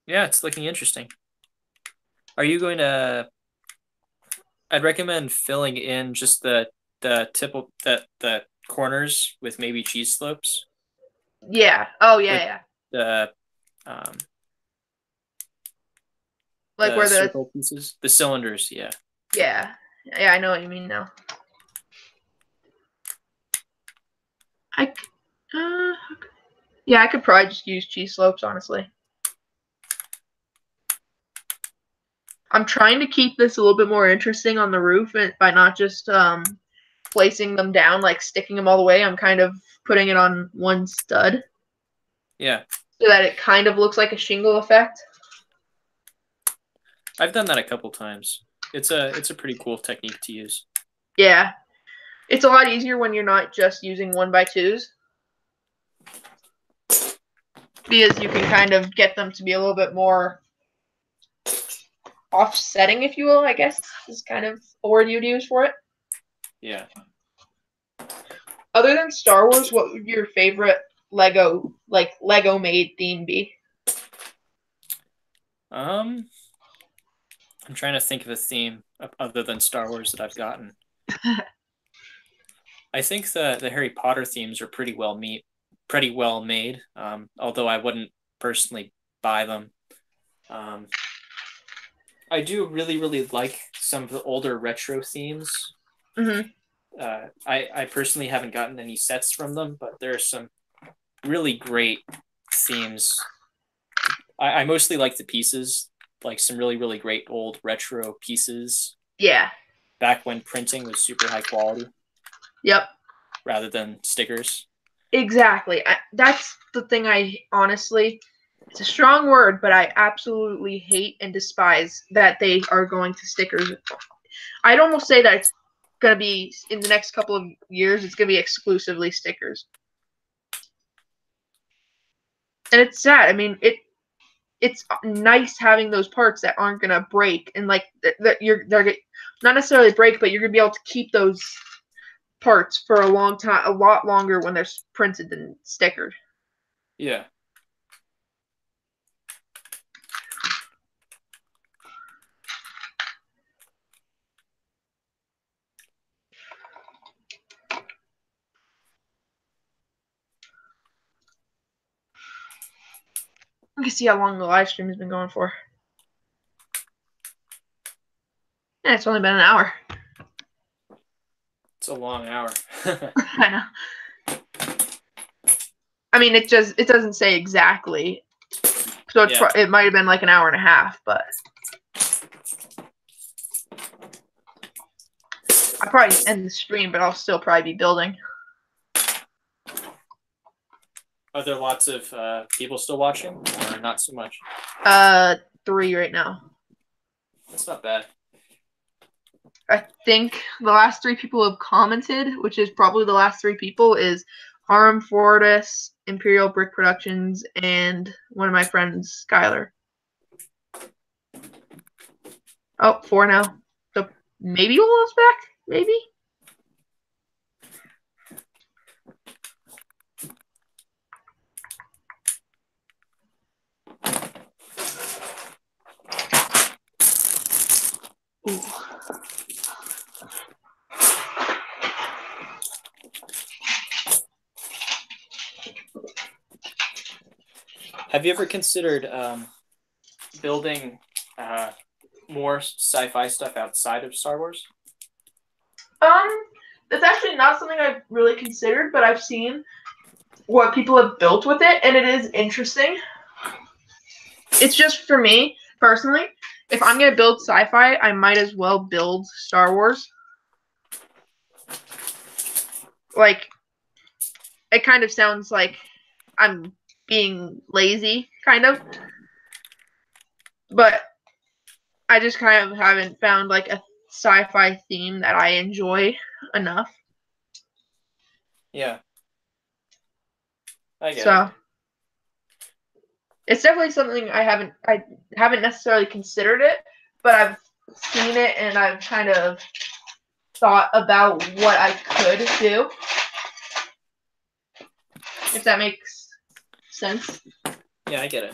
S2: Yeah, it's looking interesting. Are you going to? I'd recommend filling in just the the corners with maybe cheese slopes.
S1: Yeah. Oh yeah,
S2: yeah.
S1: Like
S2: the
S1: where the
S2: circle pieces, the cylinders. Yeah.
S1: Yeah. Yeah, I know what you mean now. Yeah, I could probably just use cheese slopes, honestly. I'm trying to keep this a little bit more interesting on the roof by not just placing them down, like sticking them all the way. I'm kind of putting it on one stud.
S2: Yeah.
S1: So that it kind of looks like a shingle effect.
S2: I've done that a couple times. It's a pretty cool technique to use.
S1: Yeah. It's a lot easier when you're not just using 1x2s. Because you can kind of get them to be a little bit more offsetting, if you will, I guess, is kind of a word you'd use for it.
S2: Yeah.
S1: Other than Star Wars, what would your favorite Lego made theme be?
S2: I'm trying to think of a theme other than Star Wars that I've gotten. I think the Harry Potter themes are pretty well made. Although I wouldn't personally buy them. I do really, really like some of the older retro themes.
S1: Mm-hmm.
S2: I personally haven't gotten any sets from them, but there are some really great themes. I mostly like the pieces, like some really, really great old retro pieces.
S1: Yeah.
S2: Back when printing was super high quality.
S1: Yep.
S2: Rather than stickers.
S1: Exactly. That's the thing it's a strong word, but I absolutely hate and despise that they are going to stickers. I'd almost say that it's going to be, in the next couple of years, it's going to be exclusively stickers. And it's sad. I mean, it's nice having those parts that aren't going to break, and like that they're not necessarily break, but you're going to be able to keep those parts for a long time, a lot longer when they're printed than stickered.
S2: Yeah.
S1: You can see how long the live stream has been going for. Yeah, it's only been an hour.
S2: It's a long hour.
S1: I know. I mean, it doesn't say exactly, so it might have been like an hour and a half, but I'll probably end the stream, but I'll still probably be building.
S2: Are there lots of people still watching, or not so much?
S1: 3 right now.
S2: That's not bad.
S1: I think the last 3 people who have commented, which is probably the last 3 people, is Aram Fortis, Imperial Brick Productions, and one of my friends, Skylar. Oh, 4 now. So maybe Willow's back? Maybe? Ooh.
S2: Have you ever considered building more sci-fi stuff outside of Star Wars?
S1: That's actually not something I've really considered, but I've seen what people have built with it, and it is interesting. It's just, for me, personally, if I'm gonna build sci-fi, I might as well build Star Wars. Like, it kind of sounds like I'm being lazy, kind of. But I just kind of haven't found like a sci-fi theme that I enjoy enough.
S2: Yeah. I get
S1: So
S2: it.
S1: it's definitely something I haven't necessarily considered it, but I've seen it and I've kind of thought about what I could do. If that makes sense.
S2: Yeah, I get it.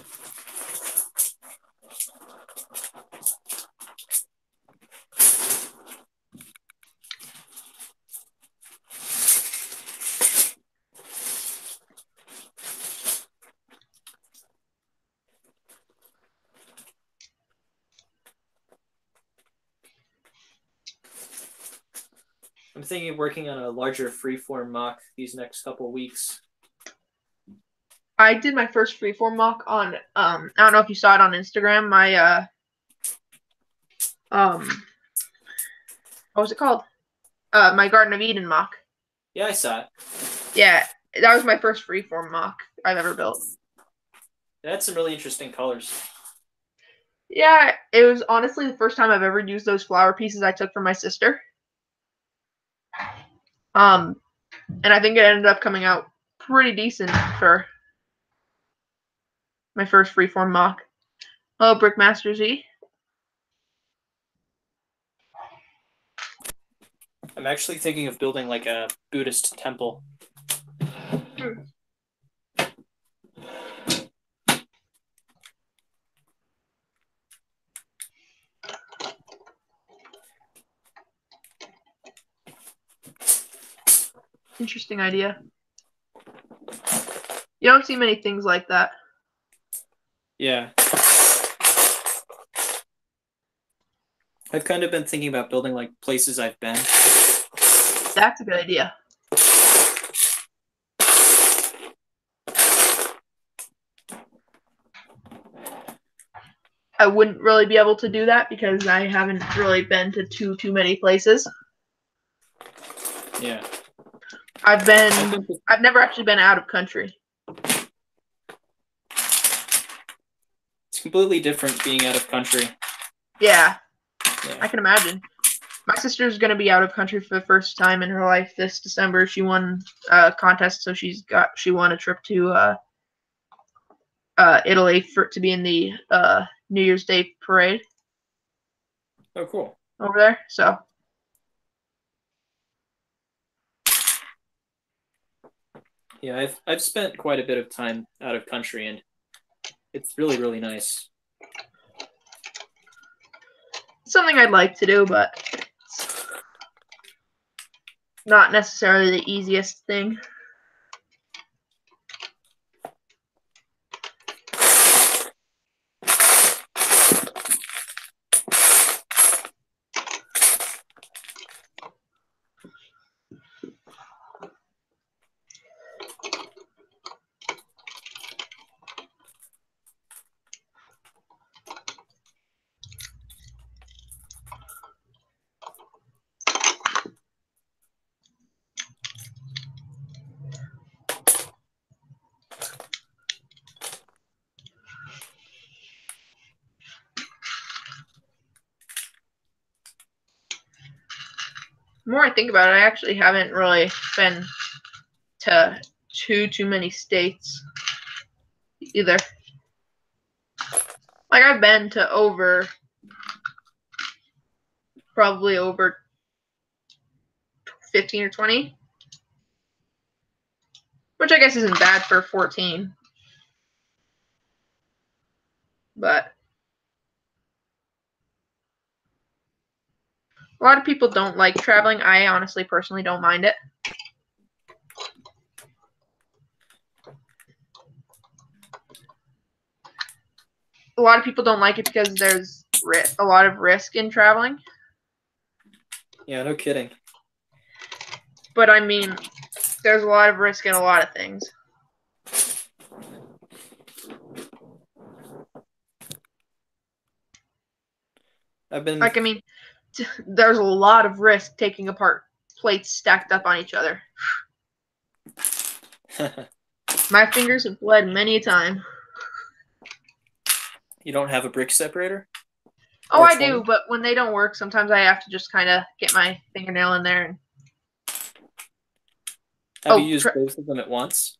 S2: I'm thinking of working on a larger freeform mock these next couple of weeks.
S1: I did my first freeform mock on I don't know if you saw it on Instagram, my what was it called? My Garden of Eden mock.
S2: Yeah, I saw it.
S1: Yeah, that was my first freeform mock I've ever built.
S2: It had some really interesting colors.
S1: Yeah, it was honestly the first time I've ever used those flower pieces I took from my sister. And I think it ended up coming out pretty decent for my first freeform mock. Oh, Brickmaster Z.
S2: I'm actually thinking of building like a Buddhist temple.
S1: Interesting idea. You don't see many things like that.
S2: Yeah. I've kind of been thinking about building like places I've been.
S1: That's a good idea. I wouldn't really be able to do that because I haven't really been to too many places.
S2: Yeah.
S1: I've never actually been out of country.
S2: It's completely different being out of country.
S1: Yeah,
S2: Yeah.
S1: I can imagine. My sister's gonna be out of country for the first time in her life this December. She won a contest, so she won a trip to Italy to be in the New Year's Day parade.
S2: Oh, cool.
S1: Over there. So
S2: yeah, I've spent quite a bit of time out of country, and it's really, really nice.
S1: something I'd like to do, but it's not necessarily the easiest thing. The more I think about it, I actually haven't really been to too many states either. Like I've been to probably over 15 or 20, which I guess isn't bad for 14. But a lot of people don't like traveling. I honestly, personally don't mind it. A lot of people don't like it because there's a lot of risk in traveling.
S2: Yeah, no kidding.
S1: But I mean, there's a lot of risk in a lot of things.
S2: I've been
S1: Like, I mean, there's a lot of risk taking apart plates stacked up on each other. My fingers have bled many a time.
S2: You don't have a brick separator?
S1: Oh,
S2: Or
S1: I
S2: 20?
S1: do, but when they don't work, sometimes I have to just kind of get my fingernail in there. And...
S2: Have you used both of them at once?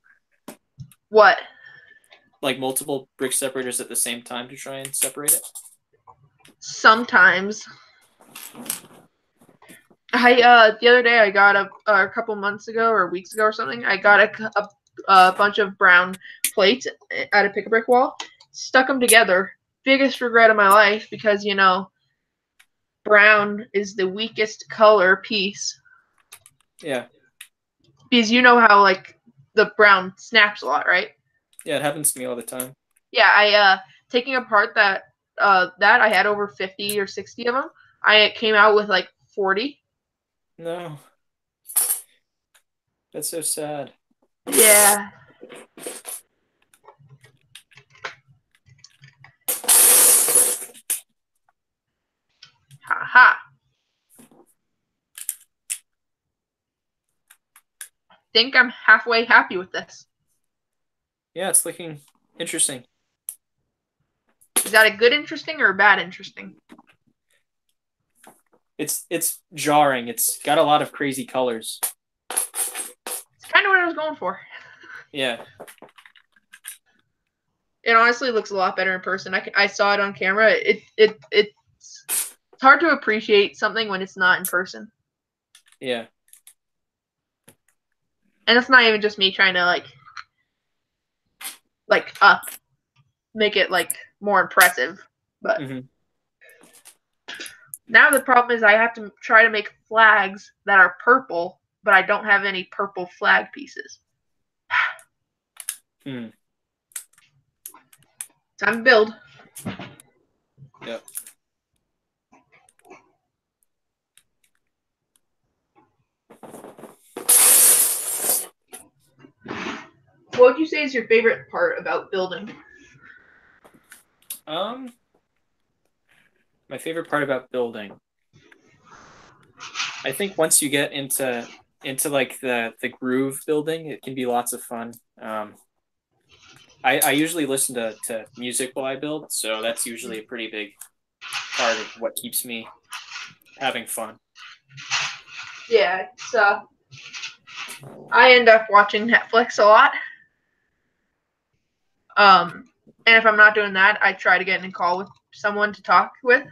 S1: What?
S2: Like multiple brick separators at the same time to try and separate it?
S1: Sometimes. The other day I got a couple months ago or weeks ago or something, I got a bunch of brown plates at a pick-a-brick wall, stuck them together. Biggest regret of my life because, you know, brown is the weakest color piece.
S2: Yeah.
S1: Because you know how, like, the brown snaps a lot, right?
S2: Yeah, it happens to me all the time.
S1: Yeah, taking apart that I had over 50 or 60 of them. I came out with like 40.
S2: No. That's so sad.
S1: Yeah. Ha. Think I'm halfway happy with this.
S2: Yeah, it's looking interesting.
S1: Is that a good interesting or a bad interesting?
S2: It's jarring. It's got a lot of crazy colors.
S1: It's kind of what I was going for.
S2: Yeah.
S1: It honestly looks a lot better in person. I saw it on camera. It's hard to appreciate something when it's not in person.
S2: Yeah.
S1: And it's not even just me trying to make it like more impressive. But now the problem is I have to try to make flags that are purple, but I don't have any purple flag pieces. Time to build.
S2: Yep.
S1: What would you say is your favorite part about building?
S2: My favorite part about building, I think once you get into like the groove building, it can be lots of fun. I usually listen to music while I build, so that's usually a pretty big part of what keeps me having fun.
S1: Yeah, it's I end up watching Netflix a lot. And if I'm not doing that, I try to get in a call with someone to talk with.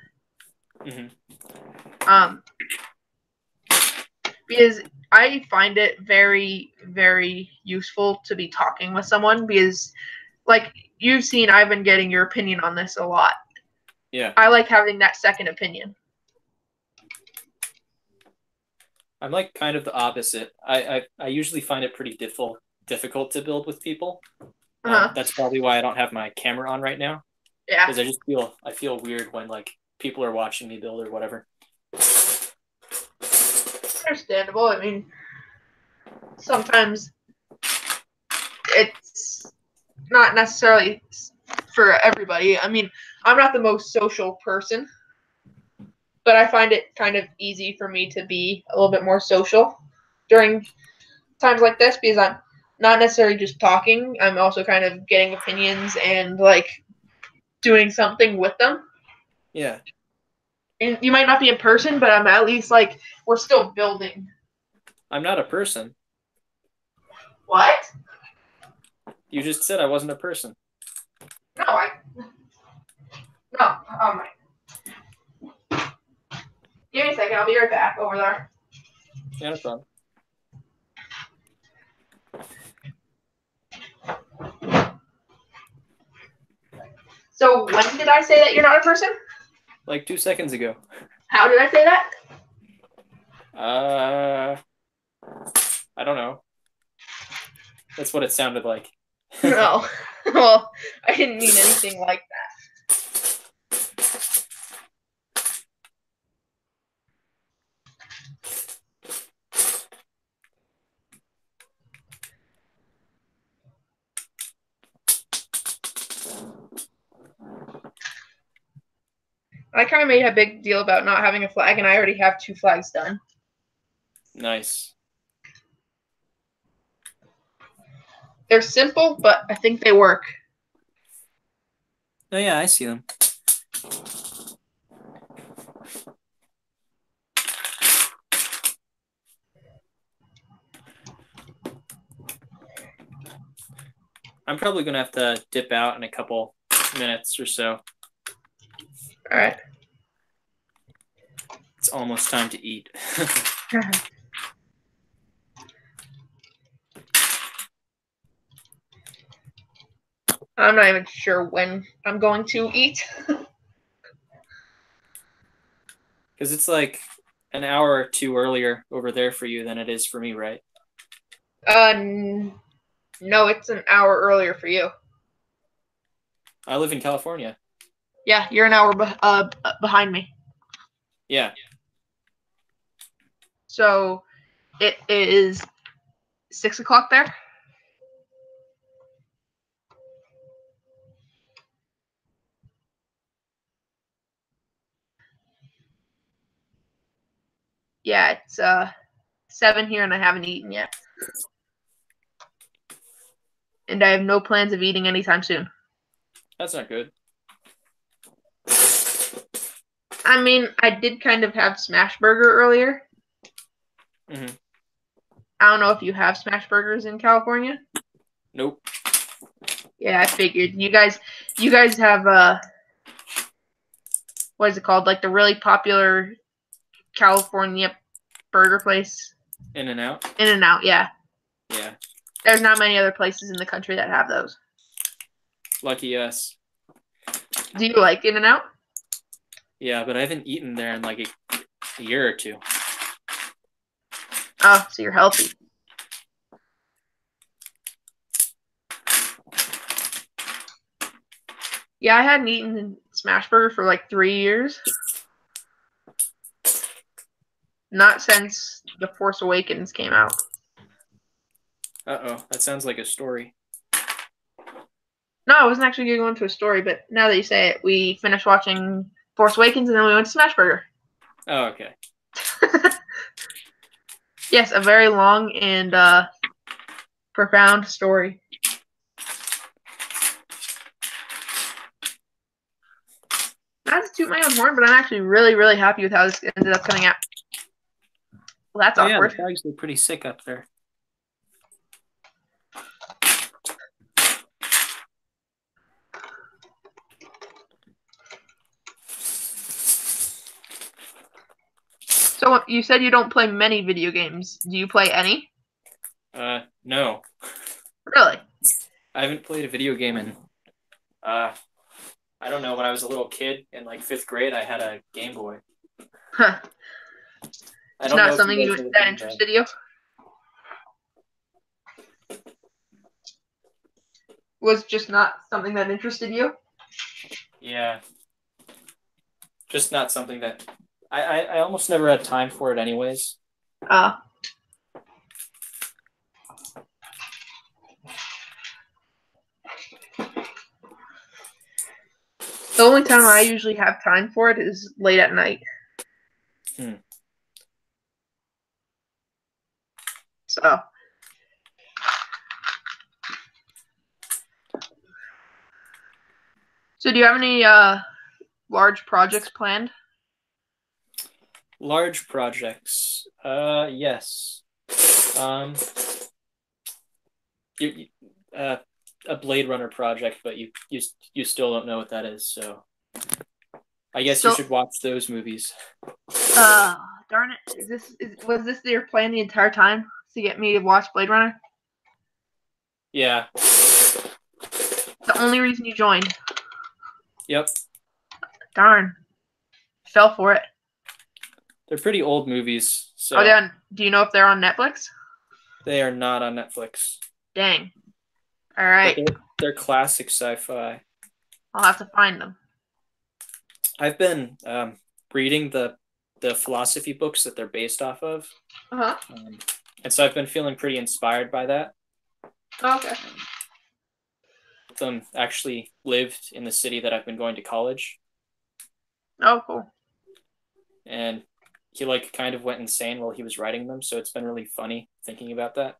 S1: Because I find it very, very useful to be talking with someone because, like you've seen, I've been getting your opinion on this a lot.
S2: Yeah.
S1: I like having that second opinion.
S2: I'm like kind of the opposite. I usually find it pretty difficult to build with people. That's probably why I don't have my camera on right now.
S1: Yeah.
S2: Because I feel weird when like people are watching me build or whatever.
S1: Understandable. I mean, sometimes it's not necessarily for everybody. I mean, I'm not the most social person, but I find it kind of easy for me to be a little bit more social during times like this because I'm not necessarily just talking. I'm also kind of getting opinions and like doing something with them.
S2: Yeah.
S1: And you might not be in person, but I'm at least like we're still building.
S2: I'm not a person.
S1: What?
S2: You just said I wasn't a person.
S1: No, no. Oh my. Give me a second. I'll be right back over there.
S2: Yeah, no problem.
S1: So when did I say that you're not a person?
S2: Like 2 seconds ago.
S1: How did I say that?
S2: I don't know. That's what it sounded like.
S1: No. Well, I didn't mean anything like that. I kind of made a big deal about not having a flag, and I already have 2 flags done.
S2: Nice.
S1: They're simple, but I think they work.
S2: Oh yeah, I see them. I'm probably gonna have to dip out in a couple minutes or so.
S1: All right.
S2: It's almost time to eat.
S1: I'm not even sure when I'm going to eat.
S2: Because it's like an hour or two earlier over there for you than it is for me, right?
S1: No, it's an hour earlier for you.
S2: I live in California.
S1: Yeah, you're an hour behind me.
S2: Yeah.
S1: So it is 6 o'clock there. Yeah, it's 7 here, and I haven't eaten yet. And I have no plans of eating anytime soon.
S2: That's not good.
S1: I mean, I did kind of have smash burger earlier.
S2: Mm-hmm.
S1: I don't know if you have smash burgers in California.
S2: Nope.
S1: Yeah, I figured. You guys have what is it called? Like the really popular California burger place.
S2: In-N-Out?
S1: In-N-Out, yeah.
S2: Yeah.
S1: There's not many other places in the country that have those.
S2: Lucky us.
S1: Do you like In-N-Out?
S2: Yeah, but I haven't eaten there in like a year or two.
S1: Oh, so you're healthy. Yeah, I hadn't eaten smash burger for like 3 years. Not since The Force Awakens came out.
S2: Uh-oh, that sounds like a story.
S1: No, I wasn't actually going to go into a story, but now that you say it, we finished watching Force Awakens and then we went to Smash Burger.
S2: Oh, okay.
S1: Yes, a very long and profound story. Not to toot my own horn, but I'm actually really, really happy with how this ended up coming out. Well, that's awkward.
S2: Yeah, the flags look pretty sick up there.
S1: So you said you don't play many video games. Do you play any?
S2: No.
S1: Really?
S2: I haven't played a video game in, I don't know, when I was a little kid in like 5th grade, I had a Game Boy.
S1: Huh. It's not something that interested you? Was just not something that interested you?
S2: Yeah. Just not something that... I almost never had time for it anyways.
S1: The only time I usually have time for it is late at night. So do you have any large projects planned?
S2: Large projects. Yes. A Blade Runner project, but you still don't know what that is, so I guess you should watch those movies.
S1: Darn it! Was this your plan the entire time to get me to watch Blade Runner?
S2: Yeah.
S1: The only reason you joined.
S2: Yep.
S1: Darn. Fell for it.
S2: They're pretty old movies. So
S1: are they on? Do you know if they're on Netflix?
S2: They are not on Netflix.
S1: Dang. All right.
S2: They're classic sci-fi.
S1: I'll have to find them.
S2: I've been reading the philosophy books that they're based off of.
S1: Uh-huh.
S2: And so I've been feeling pretty inspired by that.
S1: Okay.
S2: Them actually lived in the city that I've been going to college.
S1: Oh, cool.
S2: And he like kind of went insane while he was writing them, so it's been really funny thinking about that.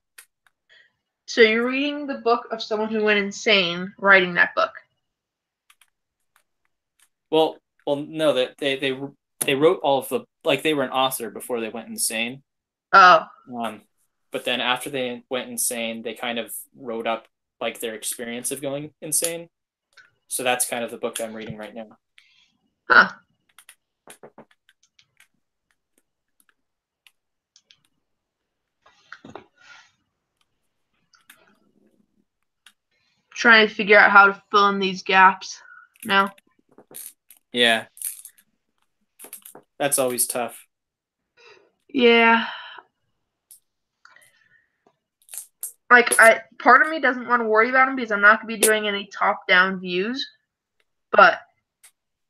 S1: So you're reading the book of someone who went insane writing that book.
S2: Well, no, that they wrote all of the, like, they were an author before they went insane.
S1: Oh.
S2: But then after they went insane, they kind of wrote up like their experience of going insane. So that's kind of the book I'm reading right now.
S1: Huh. Trying to figure out how to fill in these gaps now.
S2: Yeah. That's always tough.
S1: Yeah. Like, part of me doesn't want to worry about them because I'm not going to be doing any top-down views. But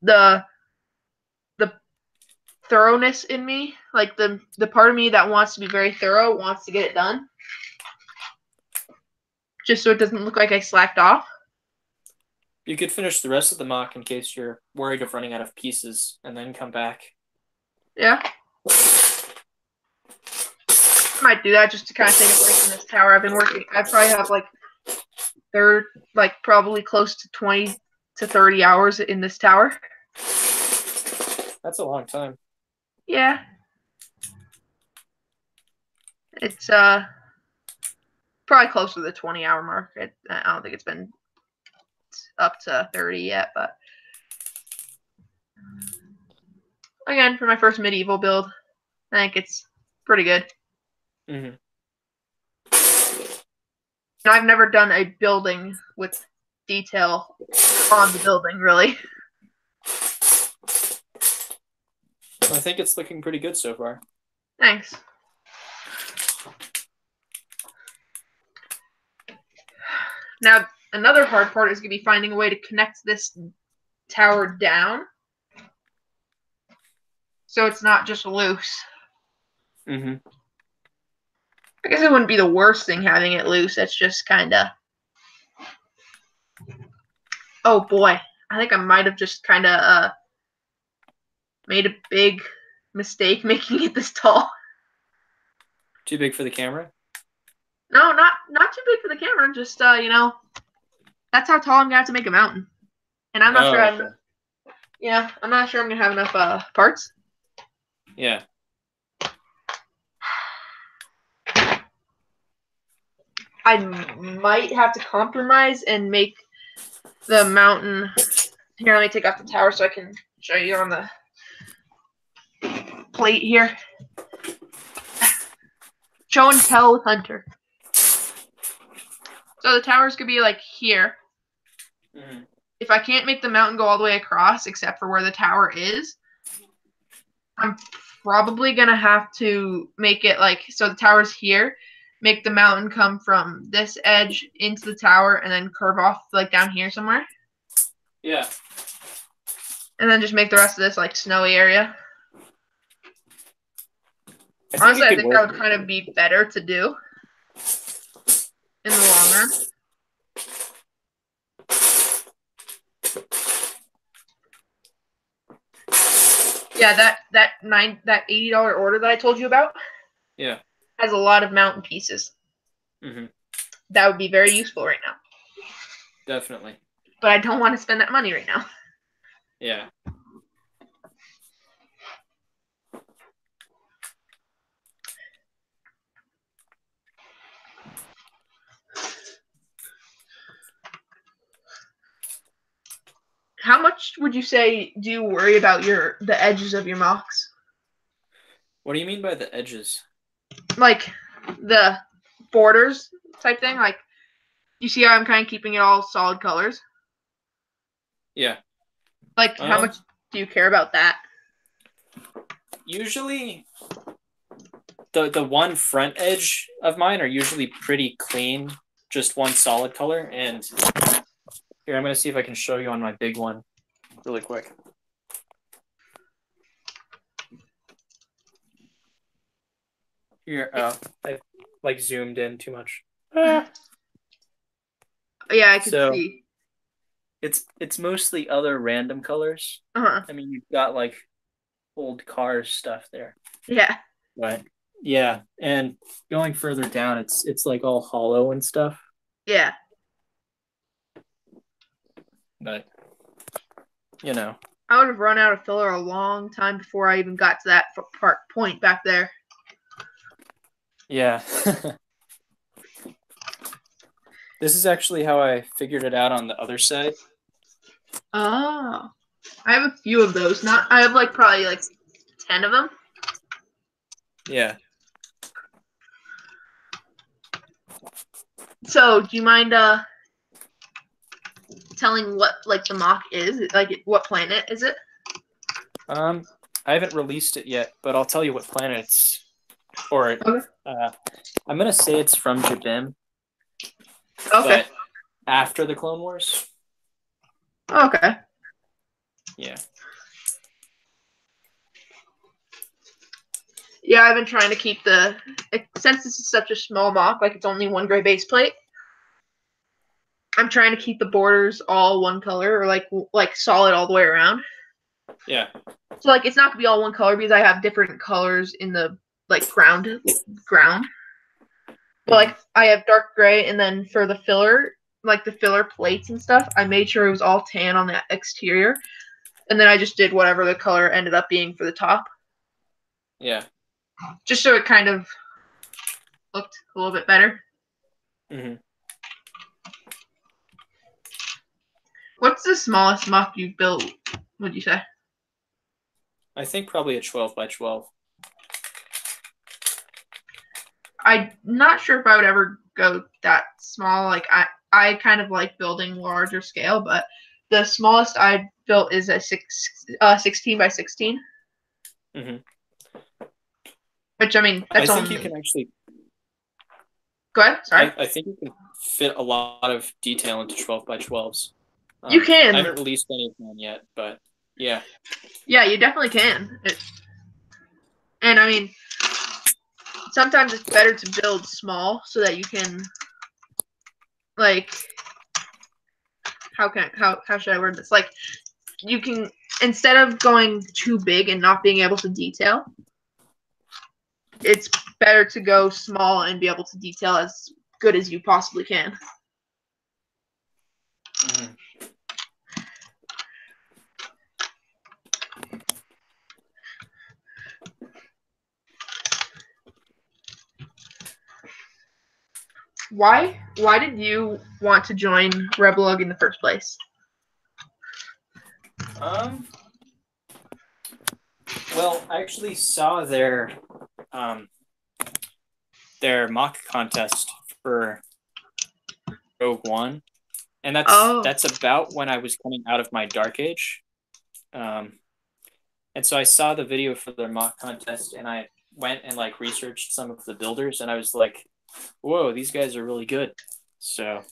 S1: the thoroughness in me, like the part of me that wants to be very thorough, wants to get it done. Just so it doesn't look like I slacked off.
S2: You could finish the rest of the mock in case you're worried of running out of pieces and then come back.
S1: Yeah. Might do that just to kind of take a break from this tower. I've been working. I probably have probably close to 20 to 30 hours in this tower.
S2: That's a long time.
S1: Yeah. It's probably close to the 20-hour mark. I don't think it's been up to 30 yet, but again, for my first medieval build, I think it's pretty good.
S2: Mm-hmm.
S1: I've never done a building with detail on the building, really.
S2: I think it's looking pretty good so far.
S1: Thanks. Now, another hard part is going to be finding a way to connect this tower down so it's not just loose.
S2: Mm-hmm.
S1: I guess it wouldn't be the worst thing having it loose. It's just kind of... Oh, boy. I think I might have just kind of made a big mistake making it this tall.
S2: Too big for the camera?
S1: No, not too big for the camera. Just, that's how tall I'm going to have to make a mountain. And I'm not sure I have enough. Yeah, I'm not sure I'm going to have enough parts.
S2: Yeah.
S1: I might have to compromise and make the mountain. Here, let me take off the tower so I can show you on the plate here. Show and tell with Hunter. So the towers could be like here.
S2: Mm-hmm.
S1: If I can't make the mountain go all the way across except for where the tower is, I'm probably going to have to make it like, so the tower's here, make the mountain come from this edge into the tower and then curve off like down here somewhere.
S2: Yeah.
S1: And then just make the rest of this like snowy area. Honestly, I think that would kind of be better to do in the long run. Yeah, that $80 order that I told you about.
S2: Yeah.
S1: Has a lot of mountain pieces.
S2: Mm-hmm.
S1: That would be very useful right now.
S2: Definitely.
S1: But I don't want to spend that money right now.
S2: Yeah.
S1: How much would you say do you worry about the edges of your mocks?
S2: What do you mean by the edges?
S1: Like the borders type thing? Like, you see how I'm kind of keeping it all solid colors?
S2: Yeah.
S1: Like, how much do you care about that?
S2: Usually, the one front edge of mine are usually pretty clean, just one solid color. And here, I'm going to see if I can show you on my big one really quick. Here, I like zoomed in too much.
S1: Yeah, I can see.
S2: It's mostly other random colors.
S1: Uh-huh.
S2: I mean, you've got like old cars stuff there,
S1: Yeah.
S2: but yeah, and going further down, it's like all hollow and stuff.
S1: Yeah.
S2: But you know,
S1: I would have run out of filler a long time before I even got to that point back there.
S2: yeah. This is actually how I figured it out on the other side.
S1: Oh. I have a few of those. I have like probably like 10 of them.
S2: Yeah.
S1: So, do you mind telling what like the mock is? Like what planet is it?
S2: I haven't released it yet, but I'll tell you what planet it's. Or
S1: Okay.
S2: I'm gonna say it's from Jabim.
S1: Okay.
S2: But after the Clone Wars.
S1: Okay.
S2: Yeah.
S1: Yeah, I've been trying to keep since this is such a small mock, like it's only one gray base plate. I'm trying to keep the borders all one color or like solid all the way around.
S2: Yeah.
S1: So like it's not gonna be all one color because I have different colors in the like ground. But like I have dark gray, and then for the filler, like the filler plates and stuff, I made sure it was all tan on the exterior, and then I just did whatever the color ended up being for the top.
S2: Yeah.
S1: Just so it kind of looked a little bit better.
S2: Mm-hmm.
S1: What's the smallest mock you've built, would you say?
S2: I think probably a 12 by 12.
S1: I'm not sure if I would ever go that small. Like I kind of like building larger scale, but the smallest I built is a 16 by 16.
S2: Mm-hmm.
S1: Which I mean, that's
S2: I think
S1: only.
S2: you can actually.
S1: Go ahead. Sorry.
S2: I think you can fit a lot of detail into 12 by 12s.
S1: You can.
S2: I haven't released any of them yet, but yeah.
S1: Yeah, you definitely can. And I mean, sometimes it's better to build small so that you can, like, how should I word this? Like, you can, instead of going too big and not being able to detail, it's better to go small and be able to detail as good as you possibly can.
S2: Mm-hmm.
S1: Why did you want to join Rebelug in the first place?
S2: Well, I actually saw their mock contest for Rogue One, and that's about when I was coming out of my Dark Age. And so I saw the video for their mock contest, and I went and like researched some of the builders, and I was like, whoa, these guys are really good. So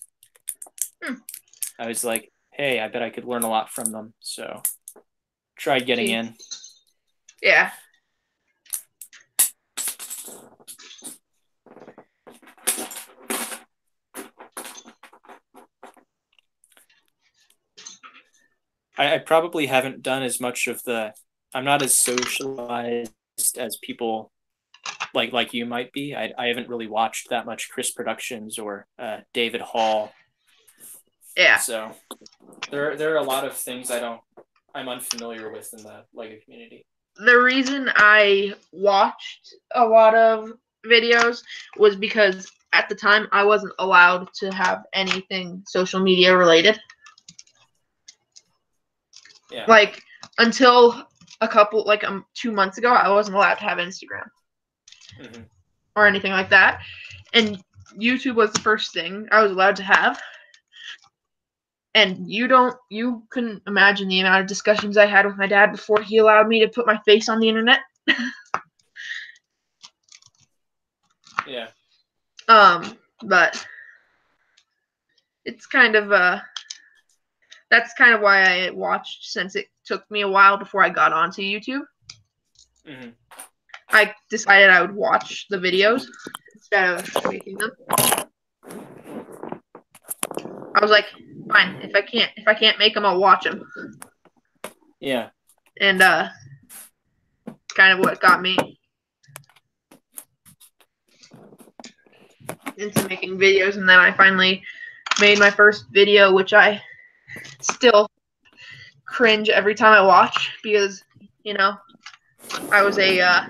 S2: I was like, hey, I bet I could learn a lot from them. So tried getting in.
S1: Yeah.
S2: I probably haven't done as much of I'm not as socialized as people like you might be. I haven't really watched that much Chris Productions or David Hall.
S1: Yeah.
S2: So there are a lot of things I'm unfamiliar with in the LEGO community.
S1: The reason I watched a lot of videos was because at the time I wasn't allowed to have anything social media related.
S2: Yeah.
S1: Like until a couple 2 months ago, I wasn't allowed to have Instagram or anything like that. And YouTube was the first thing I was allowed to have. And you couldn't imagine the amount of discussions I had with my dad before he allowed me to put my face on the internet.
S2: Yeah.
S1: But it's kind of that's kind of why I watched, since it took me a while before I got onto YouTube.
S2: Mm-hmm.
S1: I decided I would watch the videos instead of making them. I was like, fine. If I can't make them, I'll watch them.
S2: Yeah.
S1: And kind of what got me into making videos. And then I finally made my first video, which I still cringe every time I watch because, you know, I was a,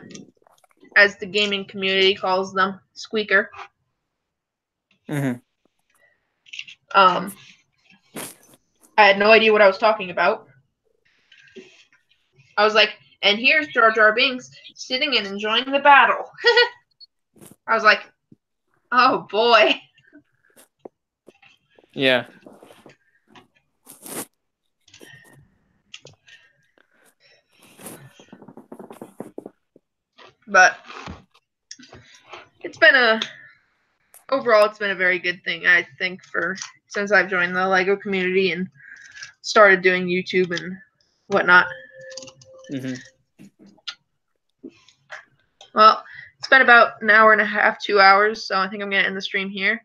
S1: as the gaming community calls them, squeaker.
S2: Mm-hmm.
S1: I had no idea what I was talking about. I was like, and here's Jar Jar Binks sitting and enjoying the battle. I was like, oh boy.
S2: Yeah.
S1: But overall it's been a very good thing, I think, since I've joined the LEGO community and started doing YouTube and whatnot.
S2: Mm-hmm.
S1: Well, it's been about an hour and a half, 2 hours, so I think I'm gonna end the stream here.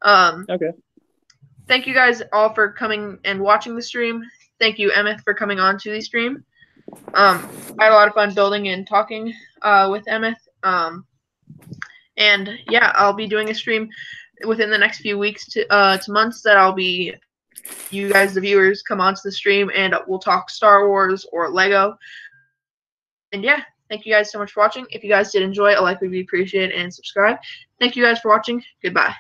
S2: Okay.
S1: Thank you guys all for coming and watching the stream. Thank you, Emeth, for coming on to the stream. I had a lot of fun building and talking with Emeth. And yeah, I'll be doing a stream within the next few weeks to months that I'll be, you guys, the viewers, come onto the stream and we'll talk Star Wars or Lego. And yeah, thank you guys so much for watching. If you guys did enjoy, a like would be appreciated, and subscribe. Thank you guys for watching. Goodbye.